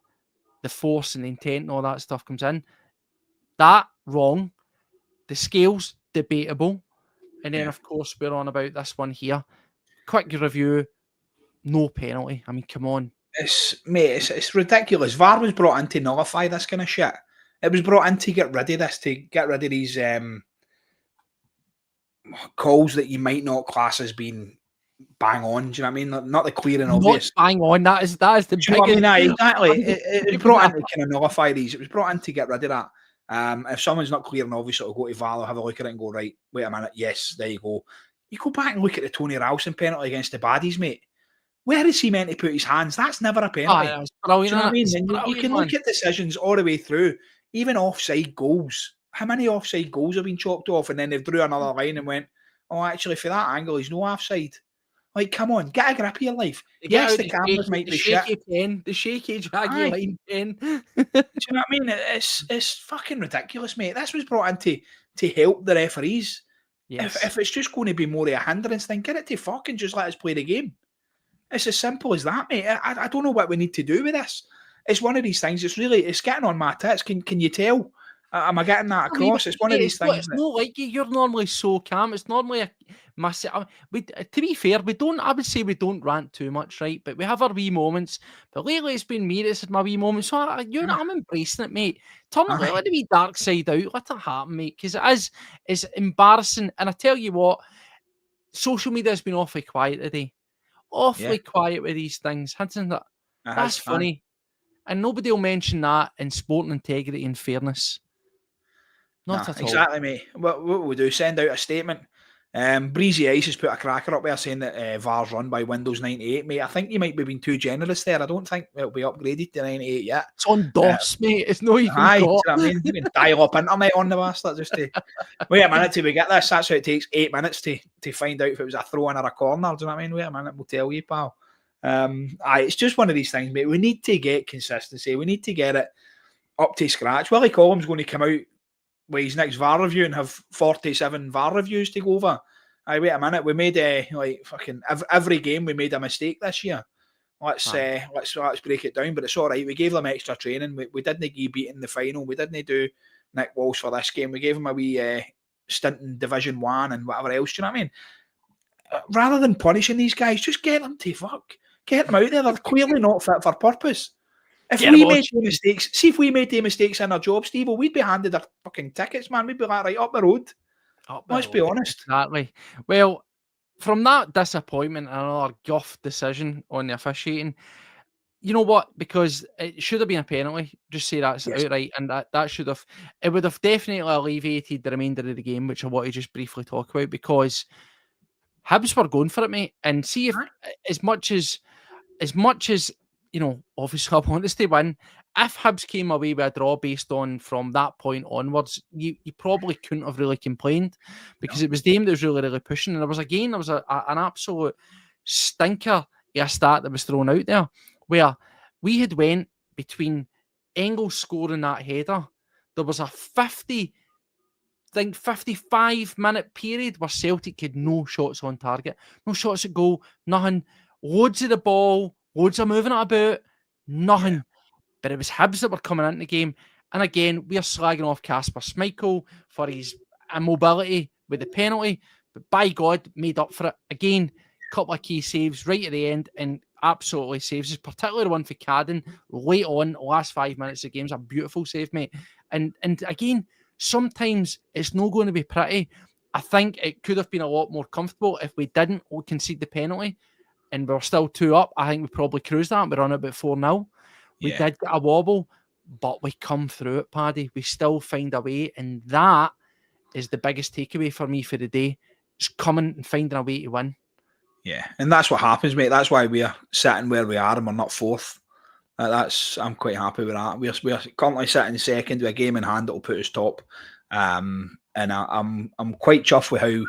the force and the intent and all that stuff comes in. That, wrong. The scales, debatable. And then, of course, we're on about this one here. Quick review, no penalty. I mean, come on. It's ridiculous. VAR was brought in to nullify this kind of shit. It was brought in to get rid of this, to get rid of these calls that you might not class as being bang on. Do you know what I mean? Not the clear and obvious. Not bang on. That is the biggest. Exactly. It was brought in to kind of nullify these. It was brought in to get rid of that. If someone's not clear and obvious, it'll go to VAR, have a look at it and go, right, wait a minute, yes, there you go. You go back and look at the Tony Ralston penalty against the Baddies, mate. Where is he meant to put his hands? That's never a penalty. Do you know what I mean? You can look at decisions all the way through, even offside goals. How many offside goals have been chopped off and then they've drew another line and went, oh, actually, for that angle, he's no offside. Like, come on, get a grip of your life. Yes, the cameras might be shit. The shaky, draggy line pen. Do you know what I mean? It's fucking ridiculous, mate. This was brought in to help the referees. Yes. If it's just going to be more of a hindrance, then get it to fucking just let us play the game. It's as simple as that, mate. I don't know what we need to do with this. It's one of these things. It's getting on my tits. Can you tell? Am I getting that across? It's one of these things. It's not like you. You're normally so calm. It's normally a massive. To be fair, we don't. I would say we don't rant too much, right? But we have our wee moments. But lately, it's been me that's had my wee moments. So I'm embracing it, mate. Turn it, let the wee dark side out. Let it happen, mate. Because it's embarrassing. And I tell you what, social media has been awfully quiet today. Awfully quiet with these things, hasn't it? That's funny. And nobody will mention that in sporting integrity and fairness. Not at all. Exactly, mate. What we'll do, send out a statement. Breezy Ice has put a cracker up there saying that VAR's run by Windows 98, mate. I think you might be being too generous there. I don't think it'll be upgraded to 98 yet. It's on DOS, mate. It's not even got. You know what I mean? You can dial up internet on the bastard just to wait a minute till we get this. That's how it takes 8 minutes to find out if it was a throw in or a corner. Do you know what I mean? Wait a minute, we'll tell you, pal. It's just one of these things, mate. We need to get consistency. We need to get it up to scratch. Willie Collum's going to come out with his next VAR review and have 47 VAR reviews to go over. Wait a minute. We made fucking every game we made a mistake this year. Let's break it down. But it's all right. We gave them extra training. We didn't get beat in the final. We didn't do Nick Walsh for this game. We gave him a wee stint in Division 1 and whatever else. Do you know what I mean? Rather than punishing these guys, just get them to fuck. Get them out there. They're clearly not fit for purpose. If we made the mistakes, see if we made the mistakes in our job, Steve, we'd be handed our fucking tickets, man. We'd be like, right, up the road. Let's be honest. Exactly. Well, from that disappointment and another guff decision on the officiating, you know what? Because it should have been a penalty. Just say that's outright, and that should have. It would have definitely alleviated the remainder of the game, which I want to just briefly talk about, because Hibs were going for it, mate. And see if as much as obviously I want us to win. If Hibs came away with a draw based on from that point onwards, you probably couldn't have really complained, because it was them that was really, really pushing. And there was an absolute stinker a stat that was thrown out there, where we had went between Engels scoring that header. There was a 55-minute period where Celtic had no shots on target, no shots at goal, nothing. Loads of the ball, loads of moving it about, nothing. Yeah. But it was Hibs that were coming into the game. And again, we are slagging off Kasper Schmeichel for his immobility with the penalty. But by God, made up for it. Again, a couple of key saves right at the end and absolutely saves us, particularly the one for Cadden late on, last 5 minutes of the game's a beautiful save, mate. And again, sometimes it's not going to be pretty. I think it could have been a lot more comfortable if we didn't concede the penalty and we're still 2 up. I think we probably cruised that. We're on about 4-0. We did get a wobble, but we come through it, Paddy. We still find a way, and that is the biggest takeaway for me for the day. It's coming and finding a way to win. Yeah, and that's what happens, mate. That's why we're sitting where we are and we're not fourth. I'm quite happy with that. We're currently sitting second with a game in hand that will put us top. And I'm quite chuffed with how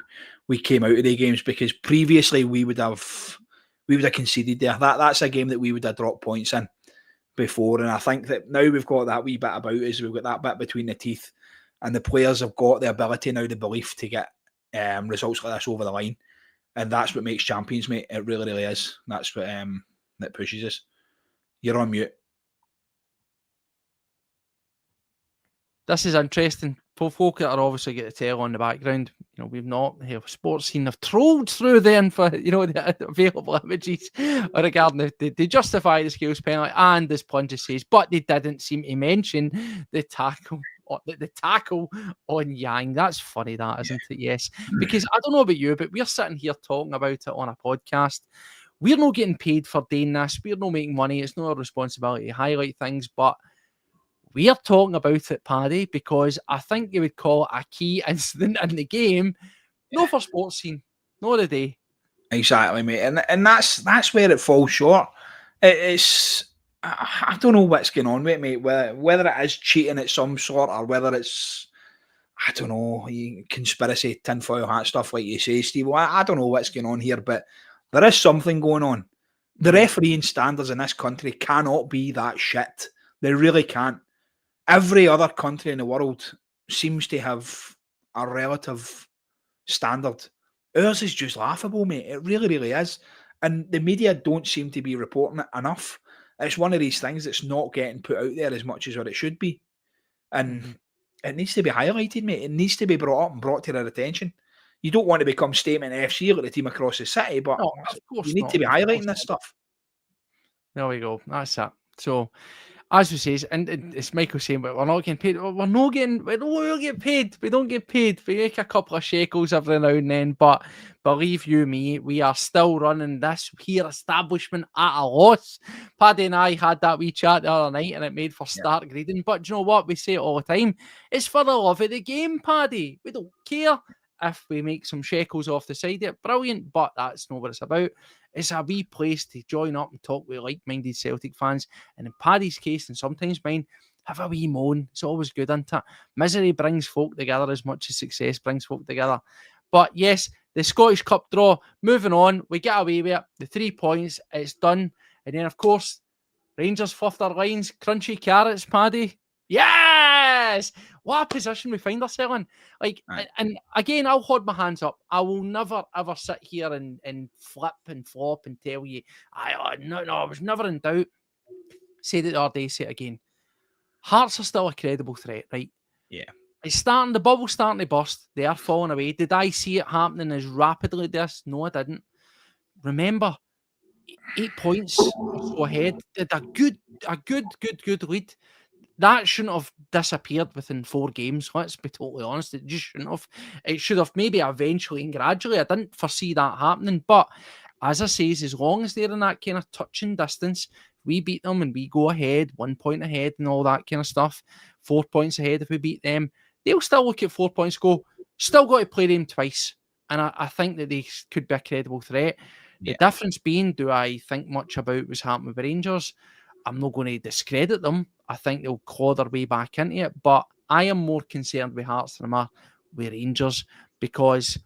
we came out of the games, because previously we would have conceded there. That's a game that we would have dropped points in before, and I think that now we've got that wee bit about us. We've got that bit between the teeth, and the players have got the ability now, the belief to get results like this over the line, and that's what makes champions, mate. It really, really is. That's what that pushes us. You're on mute. This is interesting. Folk that are obviously get the tail on the background, we've not sports scene have trolled through then for the available images regarding they justify the skills penalty and this Plunge says, but they didn't seem to mention the tackle on Yang. That's funny, that, isn't it? Yes, because I don't know about you, but we're sitting here talking about it on a podcast. We're not getting paid for doing this. We're not making money. It's not our responsibility to highlight things, but we are talking about it, Paddy, because I think you would call it a key incident in the game. No for sports scene, not a day. Exactly, mate, and that's where it falls short. It's I don't know what's going on with it, mate. Whether it is cheating at some sort, or whether it's conspiracy, tinfoil hat stuff like you say, Steve. I don't know what's going on here, but there is something going on. The refereeing standards in this country cannot be that shit. They really can't. Every other country in the world seems to have a relative standard. Ours is just laughable, mate. It really, really is. And the media don't seem to be reporting it enough. It's one of these things that's not getting put out there as much as what it should be. And it needs to be highlighted, mate. It needs to be brought up and brought to their attention. You don't want to become Statement FC like the team across the city, but you need to be highlighting this stuff. There we go. That's it. So as we say, and it's Michael saying, but we're not getting paid. We don't get paid. We don't get paid. We make a couple of shekels every now and then, but believe you me, we are still running this here establishment at a loss. Paddy and I had that wee chat the other night, and it made for stark greeting. But do you know what? We say it all the time. It's for the love of the game, Paddy. We don't care if we make some shekels off the side of it. Brilliant, but that's not what it's about. It's a wee place to join up and talk with like-minded Celtic fans. And in Paddy's case, and sometimes mine, have a wee moan. It's always good, isn't it? Misery brings folk together as much as success brings folk together. But yes, the Scottish Cup draw, moving on. We get away with it. The 3 points, it's done. And then, of course, Rangers fluff their lines. Crunchy carrots, Paddy. Yes! What a position we find ourselves in. Like, and again, I'll hold my hands up. I will never, ever sit here and flip and flop and tell you, I was never in doubt. Said it the other day, say it again. Hearts are still a credible threat, right? Yeah. It's the bubble's starting to burst. They are falling away. Did I see it happening as rapidly as this? No, I didn't. Remember, 8 points or so ahead. Did a good lead. That shouldn't have disappeared within 4 games. Let's be totally honest. It just shouldn't have. It should have maybe eventually and gradually. I didn't foresee that happening. But as I say, as long as they're in that kind of touching distance, we beat them and we go ahead, 1 point ahead and all that kind of stuff. 4 points ahead if we beat them. They'll still look at 4 points, go, still got to play them twice. And I think that they could be a credible threat. The difference being, do I think much about what's happened with Rangers? I'm not going to discredit them. I think they'll claw their way back into it. But I am more concerned with Hearts than I am with Rangers, because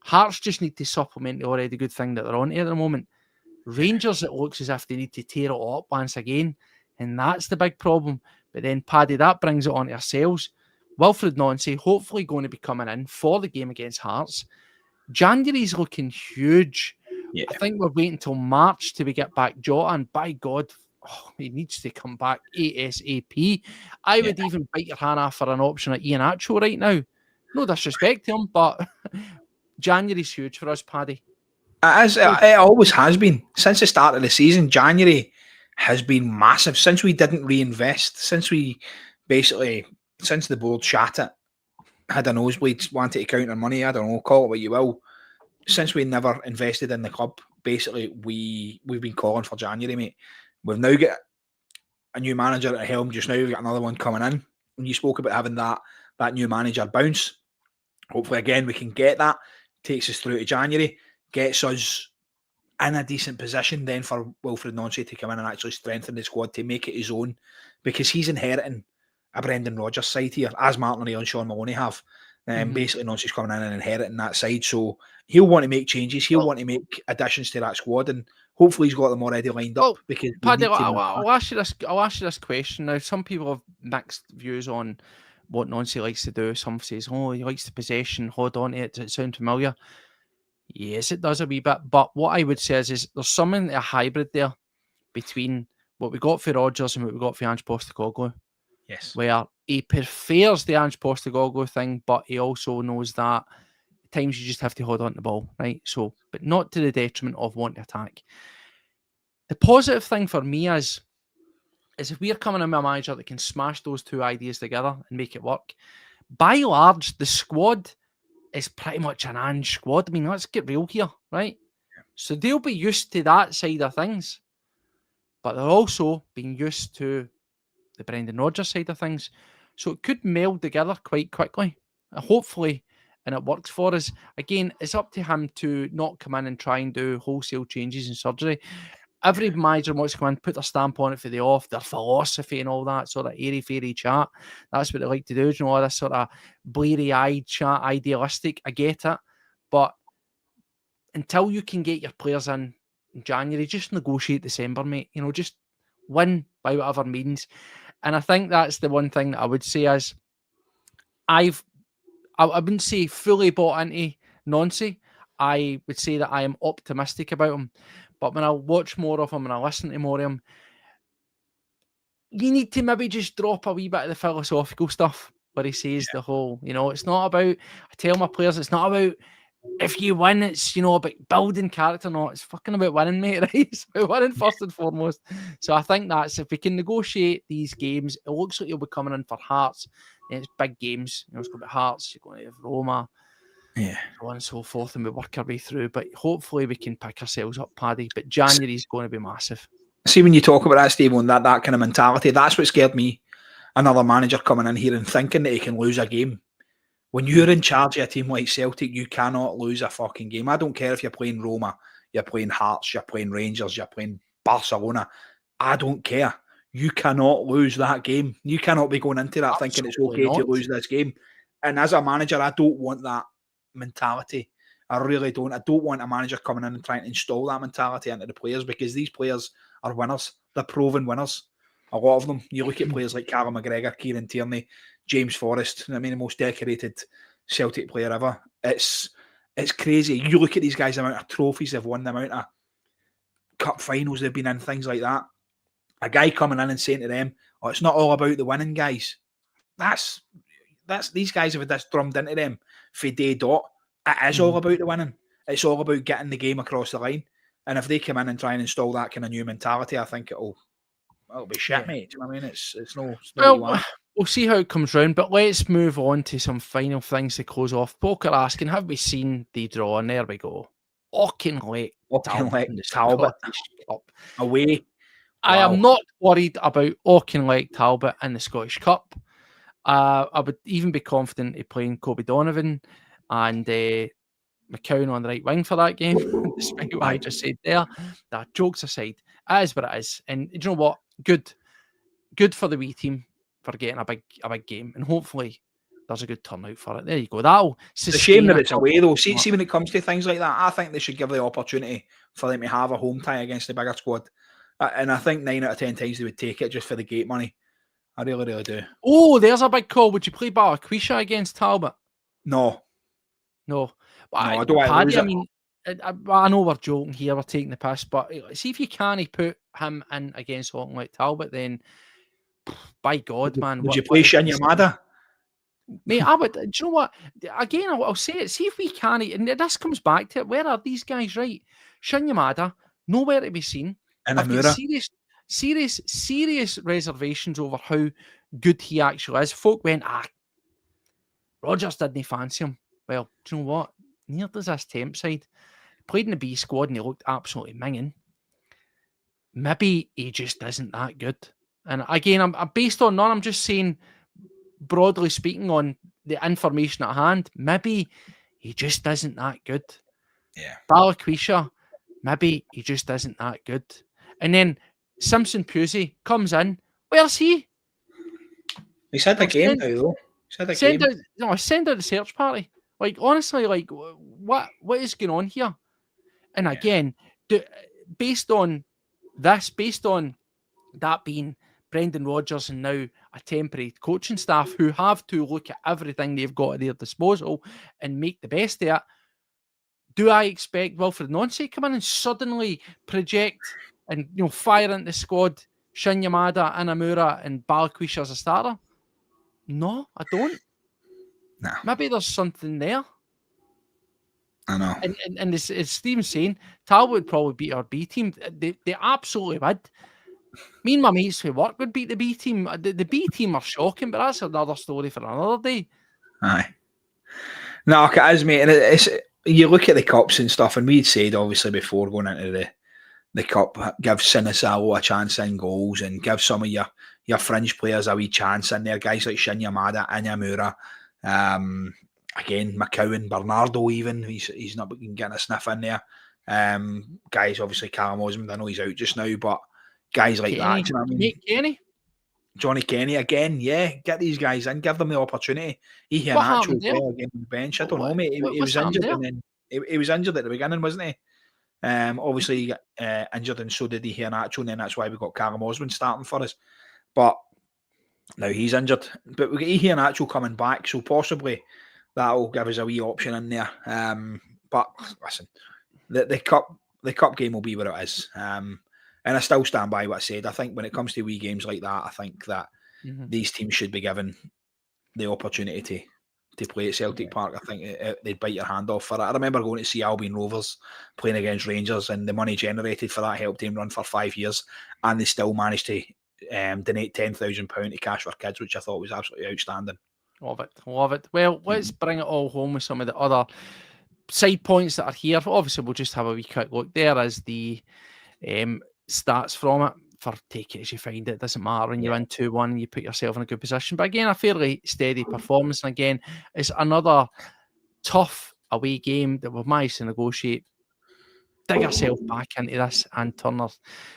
Hearts just need to supplement the already good thing that they're on at the moment. Rangers, it looks as if they need to tear it up once again. And that's the big problem. But then, Paddy, that brings it on to ourselves. Wilfred Nancy hopefully going to be coming in for the game against Hearts. January's looking huge. Yeah. I think we're waiting until March till we get back Jota, and by God, he needs to come back ASAP. I would even bite your hand off for an option at Ian Acho right now. No disrespect to him, but January's huge for us, Paddy. It always has been. Since the start of the season, January has been massive. Since we didn't reinvest, since the board shat it, had a nosebleed, wanted to count our money, I don't know, call it what you will. Since we never invested in the club, basically we've been calling for January, mate. We've now got a new manager at the helm just now. We've got another one coming in. And you spoke about having that new manager bounce. Hopefully, again, we can get that. Takes us through to January. Gets us in a decent position then for Wilfred Nancy to come in and actually strengthen the squad to make it his own. Because he's inheriting a Brendan Rodgers side here, as Martin O'Neill and Sean Maloney have. Basically, Nancy's coming in and inheriting that side. So he'll want to make changes. He'll want to make additions to that squad. And hopefully he's got them already lined up. Because Paddy, I'll ask you this question now. Some people have mixed views on what Nancy likes to do. Some says, he likes the possession, hold on to it. Does it sound familiar? Yes, it does a wee bit. But what I would say is there's something, a hybrid there between what we got for Rodgers and what we got for Ange Postecoglou. Yes. Where he prefers the Ange Postecoglou thing, but he also knows that at times you just have to hold on to the ball, right? So, but not to the detriment of wanting to attack. The positive thing for me is if we're coming in with a manager that can smash those two ideas together and make it work, by and large, the squad is pretty much an Ange squad. I mean, let's get real here, right? So they'll be used to that side of things, but they're also being used to the Brendan Rodgers side of things. So it could meld together quite quickly, hopefully, and it works for us. Again, it's up to him to not come in and try and do wholesale changes in surgery. Every manager wants to come in, put their stamp on it for the off, their philosophy and all that sort of airy-fairy chat. That's what they like to do, you know, all this sort of bleary-eyed chat, idealistic. I get it. But until you can get your players in January, just negotiate December, mate. You know, just win by whatever means. And I think that's the one thing that I would say is I wouldn't say fully bought into Nancy. I would say that I am optimistic about him. But when I watch more of him and I listen to more of him, you need to maybe just drop a wee bit of the philosophical stuff where he says the whole, you know, it's not about, I tell my players, it's not about if you win, it's, about building character. No, it's fucking about winning, mate, right? It's about winning first and foremost. So I think that's, if we can negotiate these games, it looks like you'll be coming in for Hearts. It's big games. It's going to be Hearts, you're going to have Roma, so on and so forth, and we work our way through. But hopefully we can pick ourselves up, Paddy. But January's going to be massive. See, when you talk about that, Steve, on that kind of mentality, that's what scared me. Another manager coming in here and thinking that he can lose a game. When you're in charge of a team like Celtic, you cannot lose a fucking game. I don't care if you're playing Roma, you're playing Hearts, you're playing Rangers, you're playing Barcelona. I don't care. You cannot lose that game. You cannot be going into that thinking it's okay to lose this game. And as a manager, I don't want that mentality. I really don't. I don't want a manager coming in and trying to install that mentality into the players, because these players are winners. They're proven winners. A lot of them. You look at players like Callum McGregor, Kieran Tierney, James Forrest. I mean, the most decorated Celtic player ever. It's crazy. You look at these guys, the amount of trophies they've won, the amount of cup finals they've been in, things like that. A guy coming in and saying to them, "Oh, it's not all about the winning, guys." That's these guys have had this drummed into them for day dot. It is all about the winning. It's all about getting the game across the line. And if they come in and try and install that kind of new mentality, I think it'll be shit, mate. Do you know what I mean? It's no. Well, we'll see how it comes round, but let's move on to some final things to close off. Poker asking, have we seen the draw? And there we go. Auchinleck Talbot away. I am not worried about Auchinleck Talbot in the Scottish Cup. I would even be confident of playing Kobe Donovan and McCown on the right wing for that game, despite what I just said there. That jokes aside, it is what it is. And do you know what? Good for the wee team for getting a big game, and hopefully there's a good turnout for it. There you go. That'll sustain. It's a shame that it's away though. See when it comes to things like that, I think they should give the opportunity for them to have a home tie against the bigger squad. And I think 9 out of 10 times they would take it just for the gate money. I really, really do. Oh, there's a big call. Would you play Balikwisha against Talbot? No. I don't. Paddy, I mean, I know we're joking here, we're taking the piss, but see if you can't put him in against Auchinleck Talbot, then by God, man. Would you play Shinya Mada? Mate, I would. Do you know what? Again, I'll say it. See if we can, and this comes back to it. Where are these guys, right? Shinya Mada, nowhere to be seen. And I've got serious reservations over how good he actually is. Folk went, Rodgers didn't fancy him. Well, do you know what? Neither does this temp side. Played in the B squad and he looked absolutely minging. Maybe he just isn't that good. And again, I'm based on none. I'm just saying, broadly speaking, on the information at hand, maybe he just isn't that good. Yeah. Balikwisha, maybe he just isn't that good. And then Simpson Pusey comes in. Where's he? He's had a game now, though. Send out the search party. Like, honestly, like, what is going on here? And again, based on that being Brendan Rodgers and now a temporary coaching staff who have to look at everything they've got at their disposal and make the best of it, do I expect Wilfred Nonce to come in and suddenly project and fire into the squad Shinya Mada, Inamura and Balikwisha as a starter? No, I don't. Nah. Maybe there's something there. I know. And as Steven's saying, Talbot would probably beat our B team. They absolutely would. Me and my mates who work would beat the B team. The B team are shocking, but that's another story for another day. Aye. No, it is, mate. And it's you look at the cups and stuff, and we'd said obviously before going into the cup, give Sinisalo a chance in goals and give some of your fringe players a wee chance in there. Guys like Shinya Mada, Inamura, again McCowan, Bernardo, even he's not getting a sniff in there. Guys, obviously Callum Osmond, I know he's out just now, but guys like that, do you know what I mean? Kenny. Johnny Kenny again, get these guys in, give them the opportunity. He had an actual player again on the bench. I don't know, mate. He was injured, and then he was injured at the beginning, wasn't he? Obviously he got injured, and so did he Nacho, and then that's why we got Callum Osmond starting for us. But now he's injured. But we get Nacho coming back, so possibly that'll give us a wee option in there. But listen, the cup game will be what it is. And I still stand by what I said. I think when it comes to wee games like that, I think that these teams should be given the opportunity to play at Celtic Park. I think they'd bite your hand off for it. I remember going to see Albion Rovers playing against Rangers, and the money generated for that helped him run for 5 years, and they still managed to donate £10,000 to Cash for Kids, which I thought was absolutely outstanding. Love it. Well, let's bring it all home with some of the other side points that are here. Obviously, we'll just have a wee quick look. There is the stats from it. For take it as you find it. Doesn't matter when you win 2-1, you put yourself in a good position. But again, a fairly steady performance. And again, it's another tough away game that we've managed to negotiate, dig ourselves back into this and turn our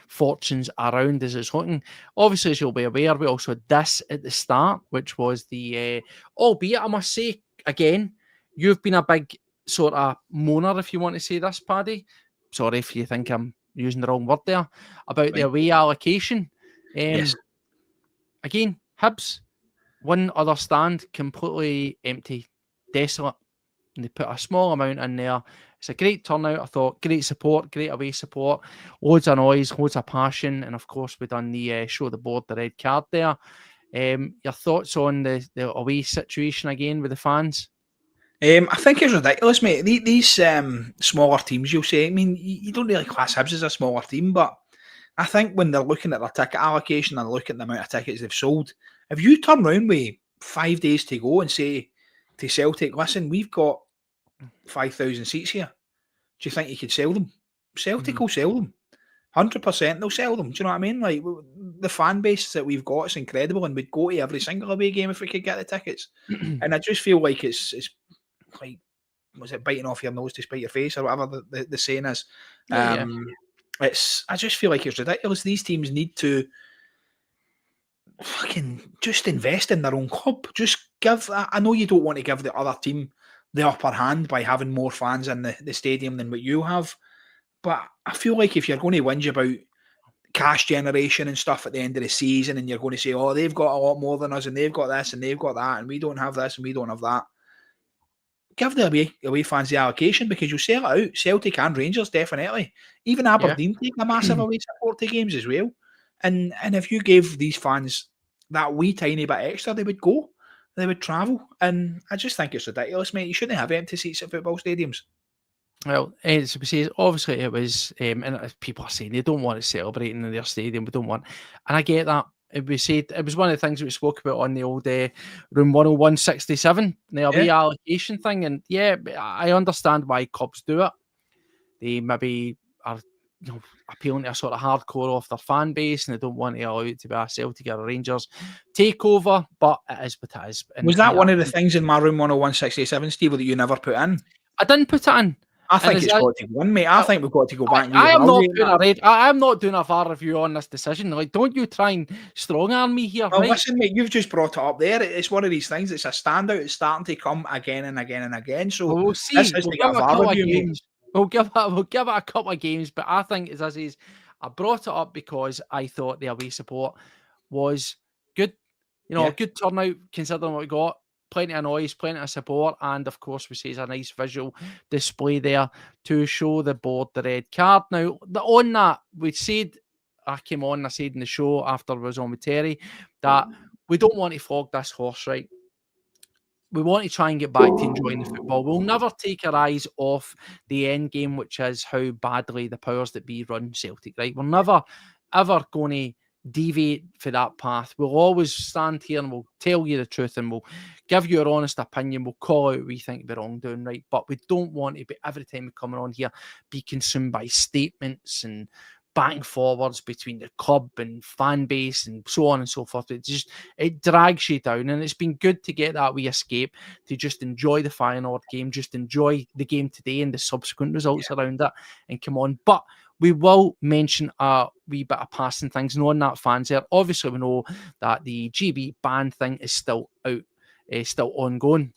fortunes around as it's looking. Obviously, as you'll be aware, we also had this at the start, which was the, albeit I must say, again, you've been a big sort of moaner, if you want to say this, Paddy. Sorry if you think I'm using the wrong word there, about the away allocation. Yes. Again, Hibs, one other stand, completely empty, desolate. And they put a small amount in there. It's a great turnout, I thought. Great support, great away support. Loads of noise, loads of passion. And of course, we've done the show the board, the red card there. Your thoughts on the away situation again with the fans? I think it's ridiculous, mate. These smaller teams, you'll say, I mean, you don't really class Hibs as a smaller team, but I think when they're looking at their ticket allocation and looking at the amount of tickets they've sold, if you turn around with 5 days to go and say to Celtic, listen, we've got 5,000 seats here, do you think you could sell them? Celtic will sell them. 100% they'll sell them. Do you know what I mean? Like, the fan base that we've got is incredible, and we'd go to every single away game if we could get the tickets. And I just feel like it's like, was it biting off your nose to spite your face or whatever the saying is? I just feel like it's ridiculous. These teams need to fucking just invest in their own club. Just give. I know you don't want to give the other team the upper hand by having more fans in the stadium than what you have, but I feel like if you're going to whinge about cash generation and stuff at the end of the season, and you're going to say, oh, they've got a lot more than us, and they've got this and they've got that, and we don't have this and we don't have that, give the away fans the allocation, because you'll sell it out. Celtic and Rangers, definitely. Even Aberdeen take a massive away support to games as well. And if you gave these fans that wee tiny bit extra, they would go. They would travel. And I just think it's ridiculous, mate. You shouldn't have empty seats at football stadiums. Well, as we say, obviously it was, and people are saying they don't want to celebrate in their stadium. We don't want, and I get that. We said it was one of the things we spoke about on the old room 10167, the away allocation thing. And yeah, I understand why clubs do it. They maybe are, appealing to a sort of hardcore off their fan base, and they don't want to allow it to be a Celtic or a Rangers takeover. But it is what it is. And was that one of the things in my room 10167, Steve, that you never put in? I didn't put it in. I think it's got to go in, mate. I think we've got to go back. I am not doing a VAR review on this decision. Like, don't you try and strong arm me here. Well, right? Listen, mate, you've just brought it up there. It's one of these things. It's a standout. It's starting to come again and again and again. So we'll see. We'll give it a couple of games. But I think, as I say, I brought it up because I thought the away support was good. A good turnout considering what we got. Plenty of noise, plenty of support, and of course, we see a nice visual display there to show the board the red card. Now, on that, I said in the show after I was on with Terry that we don't want to flog this horse, right? We want to try and get back to enjoying the football. We'll never take our eyes off the end game, which is how badly the powers that be run Celtic, right? We're never, ever going to deviate for that path. We'll always stand here and we'll tell you the truth, and we'll give you our honest opinion. We'll call out what we think we're wrongdoing, right? But we don't want to be, every time we come on here, be consumed by statements and back and forwards between the club and fan base and so on and so forth. It drags you down, and it's been good to get that wee escape, to just enjoy the Feyenoord game, just enjoy the game today and the subsequent results around it, and come on. But we will mention a wee bit of passing things. And on that, fans there, obviously we know that the GB ban thing is still out, still ongoing.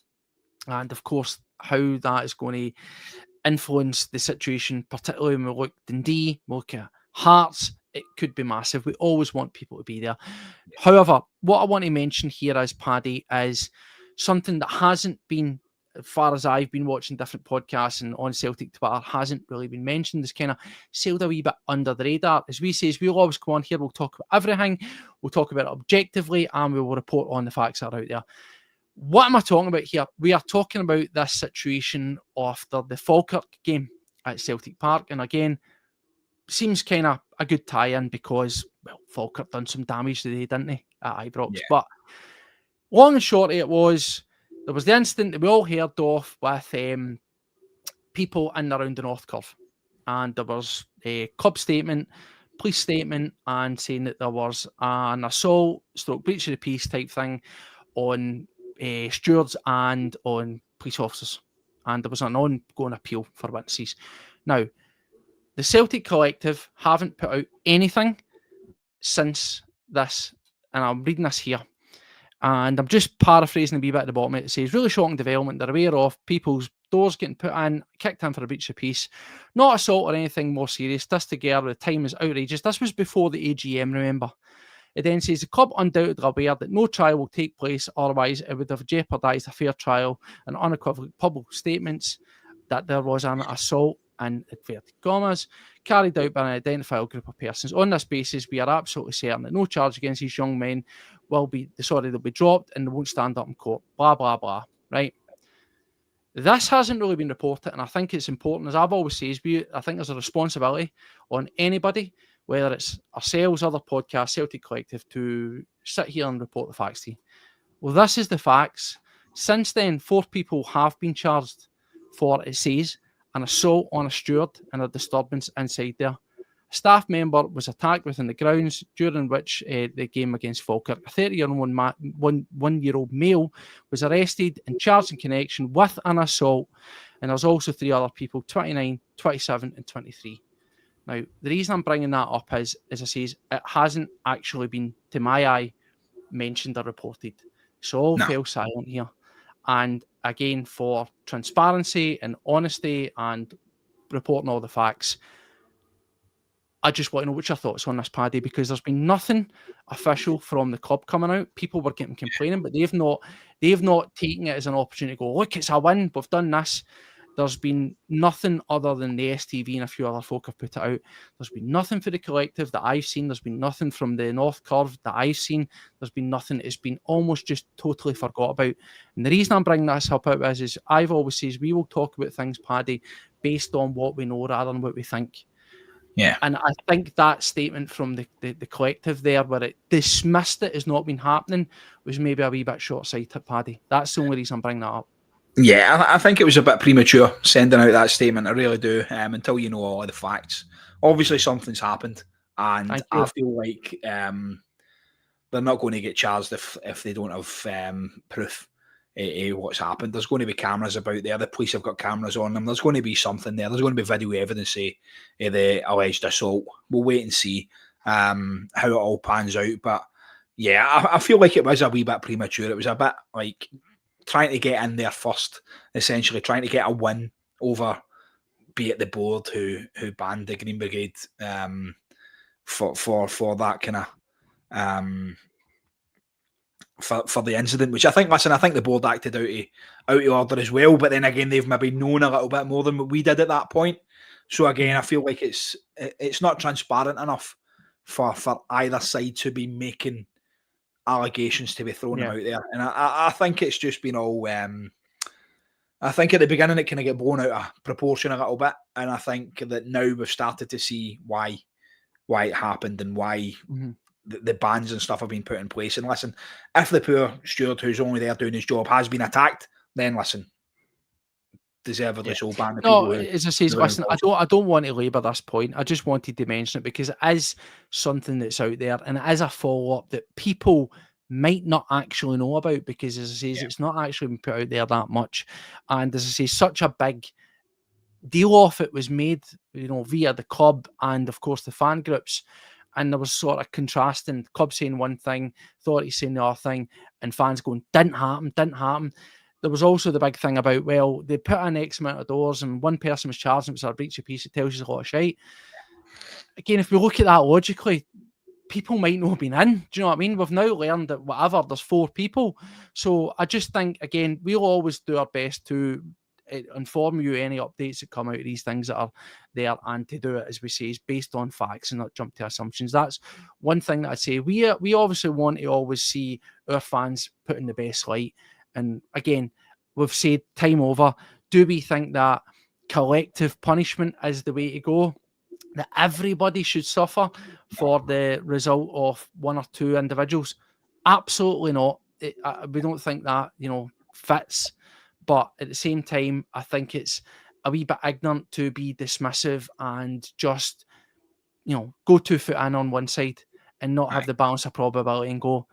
And of course, how that is going to influence the situation, particularly when we look at Dundee, we look at Hearts, it could be massive. We always want people to be there. However, what I want to mention here is, Paddy, is something that hasn't been, as far as I've been watching different podcasts and on Celtic Twitter, hasn't really been mentioned. It's kind of sailed a wee bit under the radar. As we say, we'll always come on here, we'll talk about everything, we'll talk about it objectively, and we will report on the facts that are out there. What am I talking about here? We are talking about this situation after the Falkirk game at Celtic Park. And again, seems kind of a good tie-in because, well, Falkirk done some damage today, didn't they, at Ibrox? Yeah. But long and short of it was, there was the incident that we all heard of with people in and around the North Curve. And there was a club statement, police statement, and saying that there was an assault, breach of the peace type thing on stewards and on police officers. And there was an ongoing appeal for witnesses. Now, the Celtic Collective haven't put out anything since this, and I'm reading this here. And I'm just paraphrasing a wee bit at the bottom. It says, really shocking development. They're aware of people's doors getting kicked in for a breach of peace. Not assault or anything more serious. This together, the time is outrageous. This was before the AGM, remember. It then says, the club undoubtedly aware that no trial will take place, otherwise it would have jeopardised a fair trial, and unequivocal public statements that there was an assault, in inverted commas, carried out by an identifiable group of persons. On this basis, we are absolutely certain that no charge against these young men they'll be dropped and they won't stand up in court. Blah, blah, blah. Right? This hasn't really been reported, and I think it's important, as I've always said, I think there's a responsibility on anybody, whether it's ourselves, other podcasts, Celtic Collective, to sit here and report the facts to you. Well, this is the facts. Since then, 4 people have been charged for, it says, an assault on a steward and a disturbance inside there. A staff member was attacked within the grounds, during which the game against Falkirk. A 31-year-old male was arrested and charged in connection with an assault, and there's also 3 other people, 29, 27 and 23. Now, the reason I'm bringing that up is, as I say, it hasn't actually been, to my eye, mentioned or reported. So all fell silent here. And again, for transparency and honesty and reporting all the facts, I just want to know what your thoughts on this, Paddy, because there's been nothing official from the club coming out. People were getting complaining, but they've not taken it as an opportunity to go, look, it's a win, we've done this. There's been nothing other than the STV and a few other folk have put it out. There's been nothing for the collective that I've seen. There's been nothing from the North Curve that I've seen. There's been nothing. It's been almost just totally forgot about. And the reason I'm bringing this up out is I've always said we will talk about things, Paddy, based on what we know rather than what we think. Yeah. And I think that statement from the collective there, where it dismissed it as not been happening, was maybe a wee bit short-sighted, Paddy. That's the only reason I'm bringing that up. Yeah, I think it was a bit premature sending out that statement. I really do, until you know all of the facts. Obviously, something's happened, and I feel like they're not going to get charged if they don't have proof of what's happened. There's going to be cameras about there. The police have got cameras on them. There's going to be something there. There's going to be video evidence of the alleged assault. We'll wait and see how it all pans out. But yeah, I feel like it was a wee bit premature. It was a bit like trying to get in there first, essentially trying to get a win over, be it the board who banned the Green Brigade for that kind of for the incident, which I think the board acted out of order as well. But then again, they've maybe known a little bit more than what we did at that point. So again, I feel like it's not transparent enough for either side to be making allegations to be thrown out there, and I think it's just been all. I think at the beginning it kind of get blown out of proportion a little bit, and I think that now we've started to see why it happened and why the bans and stuff have been put in place. And listen, if the poor steward who's only there doing his job has been attacked, then listen, deservedly so ban the people. As I say, listen, I don't want to labour this point. I just wanted to mention it because it is something that's out there, and it is a follow-up that people might not actually know about, because as I say, it's not actually been put out there that much. And as I say, such a big deal off it was made, via the club and of course the fan groups. And there was sort of contrasting, club saying one thing, authorities saying the other thing, and fans going, didn't happen. There was also the big thing about, well, they put in X amount of doors and one person was charged and it was a breach of peace. It tells you a lot of shite. Again, if we look at that logically, people might not have been in. Do you know what I mean? We've now learned that whatever, there's 4 people. So I just think, again, we'll always do our best to inform you any updates that come out of these things that are there, and to do it, as we say, is based on facts and not jump to assumptions. That's one thing that I'd say. We obviously want to always see our fans put in the best light, And again, we've said time over, do we think that collective punishment is the way to go? That everybody should suffer for the result of one or two individuals? Absolutely not. We don't think that, fits. But at the same time, I think it's a wee bit ignorant to be dismissive and just, go 2 foot in on one side and not have the balance of probability and go,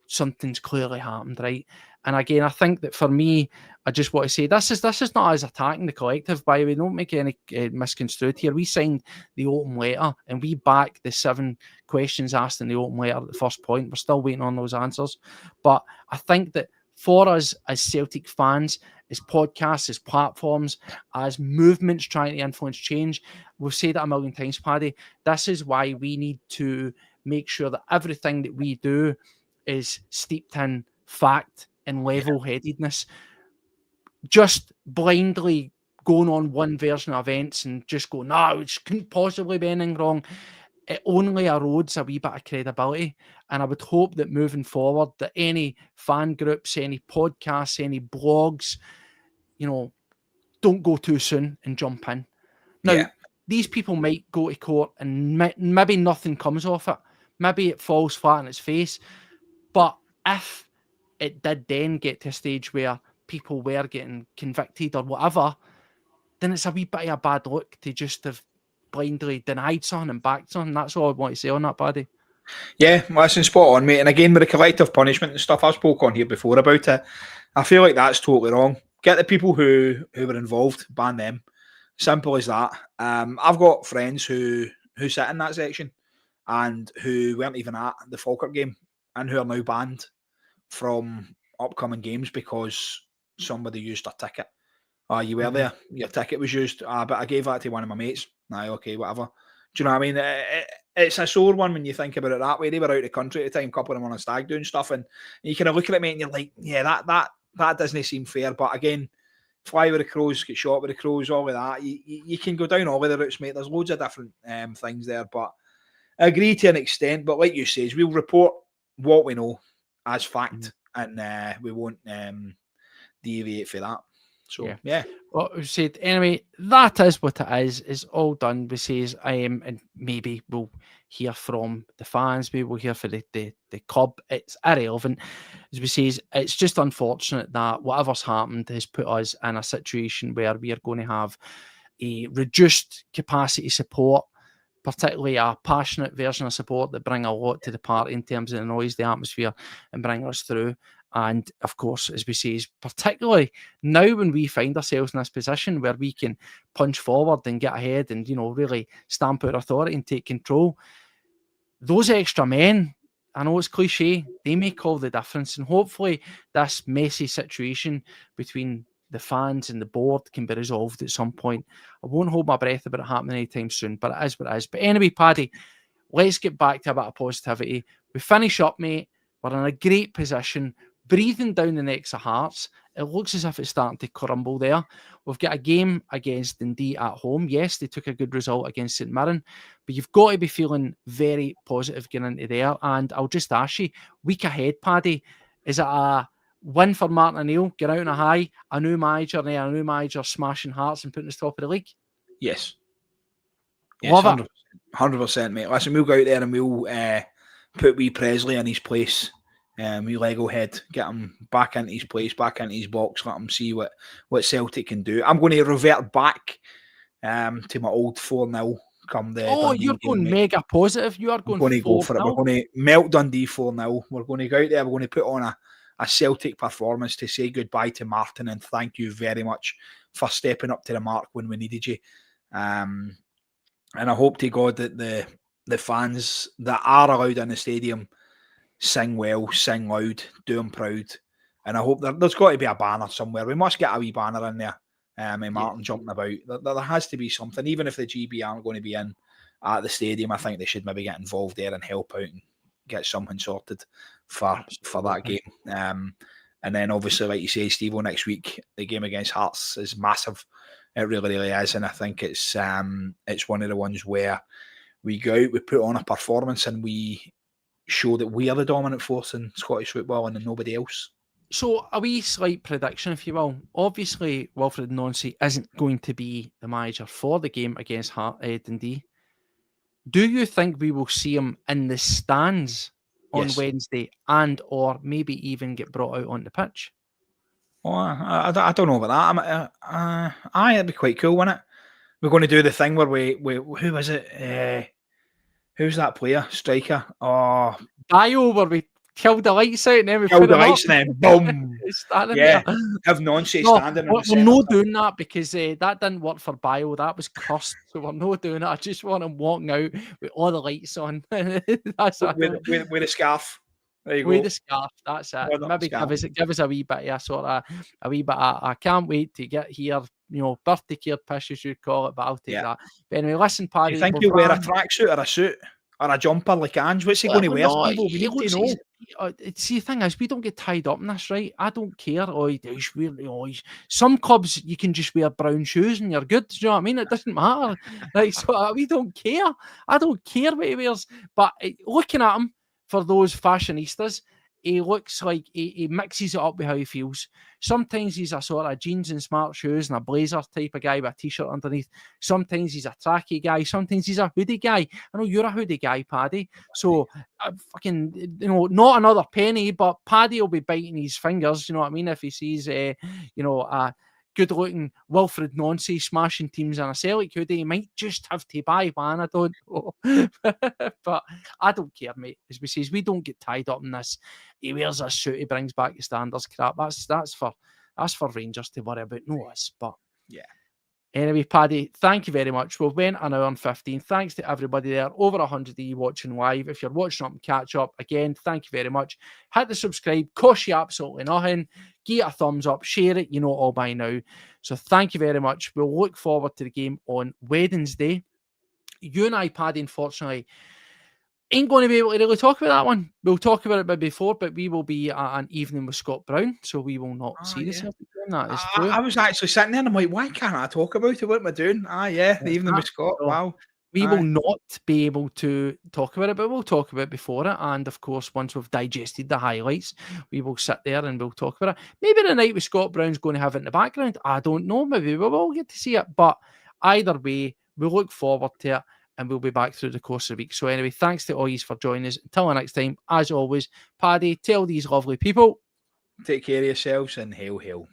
something's clearly happened, right? And again, I think that for me, I just want to say this is not as attacking the collective, by the way. Don't make any misconstrued here. We signed the open letter and we back the 7 questions asked in the open letter at the first point. We're still waiting on those answers. But I think that for us as Celtic fans, as podcasts, as platforms, as movements trying to influence change, we've said that a million times, Paddy, this is why we need to make sure that everything that we do is steeped in fact and level-headedness. Just blindly going on one version of events and just go, no, it couldn't possibly be anything wrong, it only erodes a wee bit of credibility. And I would hope that moving forward, that any fan groups, any podcasts, any blogs, don't go too soon and jump in. Now, these people might go to court and maybe nothing comes off it. Maybe it falls flat on its face. But if it did then get to a stage where people were getting convicted or whatever, then it's a wee bit of a bad look to just have blindly denied something and backed something. That's all I want to say on that, Paddy. Yeah, listen, spot on, mate. And again, with the collective punishment and stuff, I've spoke on here before about it. I feel like that's totally wrong. Get the people who were involved, ban them. Simple as that. I've got friends who sit in that section and who weren't even at the Falkirk game and who are now banned from upcoming games because somebody used a ticket. You were there, your ticket was used, but I gave that to one of my mates. Okay, whatever. Do you know what I mean? It's a sore one when you think about it that way. They were out of the country at the time, a couple of them on a stag doing stuff, and you kind of look at it, mate, and you're like, yeah, that doesn't seem fair. But again, fly with the crows, get shot with the crows, all of that. You can go down all of the routes, mate. There's loads of different things there, but I agree to an extent. But like you say, we'll report what we know as fact, and we won't deviate for that. So yeah. Well, we said anyway, that is what it is. It's all done. We says and maybe we'll hear from the fans, maybe we'll hear for the club. It's irrelevant. As we says, it's just unfortunate that whatever's happened has put us in a situation where we are going to have a reduced capacity support, particularly a passionate version of support that bring a lot to the party in terms of the noise, the atmosphere, and bring us through. And of course, as we say, particularly now when we find ourselves in this position where we can punch forward and get ahead and, really stamp out authority and take control, those extra men, I know it's cliche, they make all the difference. And hopefully this messy situation between the fans and the board can be resolved at some point. I won't hold my breath about it happening anytime soon, but it is what it is. But anyway, Paddy, let's get back to a bit of positivity. We finish up, mate. We're in a great position, breathing down the necks of Hearts. It looks as if it's starting to crumble there. We've got a game against Dundee at home. Yes, they took a good result against St Mirren, but you've got to be feeling very positive getting into there. And I'll just ask you, week ahead, Paddy, is it a win for Martin O'Neill, get out on a high, a new manager smashing Hearts and putting us top of the league? Yes. Love it. 100%, mate. Listen, we'll go out there and we'll put wee Presley in his place. Wee Lego head, get him back into his place, back into his box, let him see what Celtic can do. I'm going to revert back to my old 4-0 come the Dundee you're going game, mega positive. You are going to go for it. We're going to melt Dundee 4-0. We're going to go out there. We're going to put on a Celtic performance to say goodbye to Martin and thank you very much for stepping up to the mark when we needed you. And I hope to God that the fans that are allowed in the stadium sing well, sing loud, do them proud. And I hope there's got to be a banner somewhere. We must get a wee banner in there. And Martin jumping about. There has to be something. Even if the GB aren't going to be in at the stadium, I think they should maybe get involved there and help out and get something sorted for that game. And then obviously, like you say, Steve, next week, the game against Hearts is massive. It really, really is. And I think it's one of the ones where we go out, we put on a performance and we show that we are the dominant force in Scottish football and nobody else. So a wee slight prediction, if you will. Obviously, Wilfred Nancy isn't going to be the manager for the game against Dundee. Do you think we will see him in the stands on Wednesday and or maybe even get brought out on the pitch? Oh, I don't know about that. It'd be quite cool, wouldn't it? We're going to do the thing where we who is it? Who's that player? Striker? Oh, Bio, where we killed the lights out and then we killed put the him lights up. and then boom. Standing Yeah, there. have Nancy standing. We're not doing that because that didn't work for Bio. That was cursed. So we're not doing it. I just want him walking out with all the lights on. That's with a scarf. There you go. With the scarf, that's it. Maybe give us a wee bit of I can't wait to get here. Birthday care piss, you should call it, but I'll take that. But anyway, listen, Paddy. Do you think he'll wear a tracksuit or a suit or a jumper like Ange? What's he going to wear? People, we need to know. See, the thing is, we don't get tied up in this, right? I don't care. Some clubs you can just wear brown shoes and you're good. Do you know what I mean? It doesn't matter. So we don't care. I don't care what he wears. But looking at him, for those fashionistas, he looks like he mixes it up with how he feels. Sometimes he's a sort of jeans and smart shoes and a blazer type of guy with a t-shirt underneath. Sometimes he's a tracky guy. Sometimes he's a hoodie guy. I know you're a hoodie guy, Paddy. So not another penny, but Paddy will be biting his fingers. You know what I mean? If he sees a good-looking Wilfred Nancy smashing teams in a Celtic hoodie, he might just have to buy one. I don't know. But I don't care, mate. As we say, we don't get tied up in this. He wears a suit, he brings back the standards crap. That's for Rangers to worry about, no us. But yeah. Anyway, Paddy, thank you very much. We've went an hour and 15. Thanks to everybody there. Over 100 of you watching live. If you're watching up and catch up, again, thank you very much. Hit the subscribe. Cost you absolutely nothing. Give it a thumbs up. Share it. You know it all by now. So thank you very much. We'll look forward to the game on Wednesday. You and I, Paddy, unfortunately, ain't going to be able to really talk about that one. We'll talk about it before, but we will be at an evening with Scott Brown, so we will not see the Celtic game. That is true. I was actually sitting there and I'm like, why can't I talk about it? What am I doing? The evening with Scott. Wow. We will not be able to talk about it, but we'll talk about it before it. And of course, once we've digested the highlights, we will sit there and we'll talk about it. Maybe the night with Scott Brown's going to have it in the background. I don't know. Maybe we will get to see it. But either way, we'll look forward to it. And we'll be back through the course of the week. So anyway, thanks to all you for joining us. Until the next time, as always, Paddy, tell these lovely people. Take care of yourselves and hail, hail.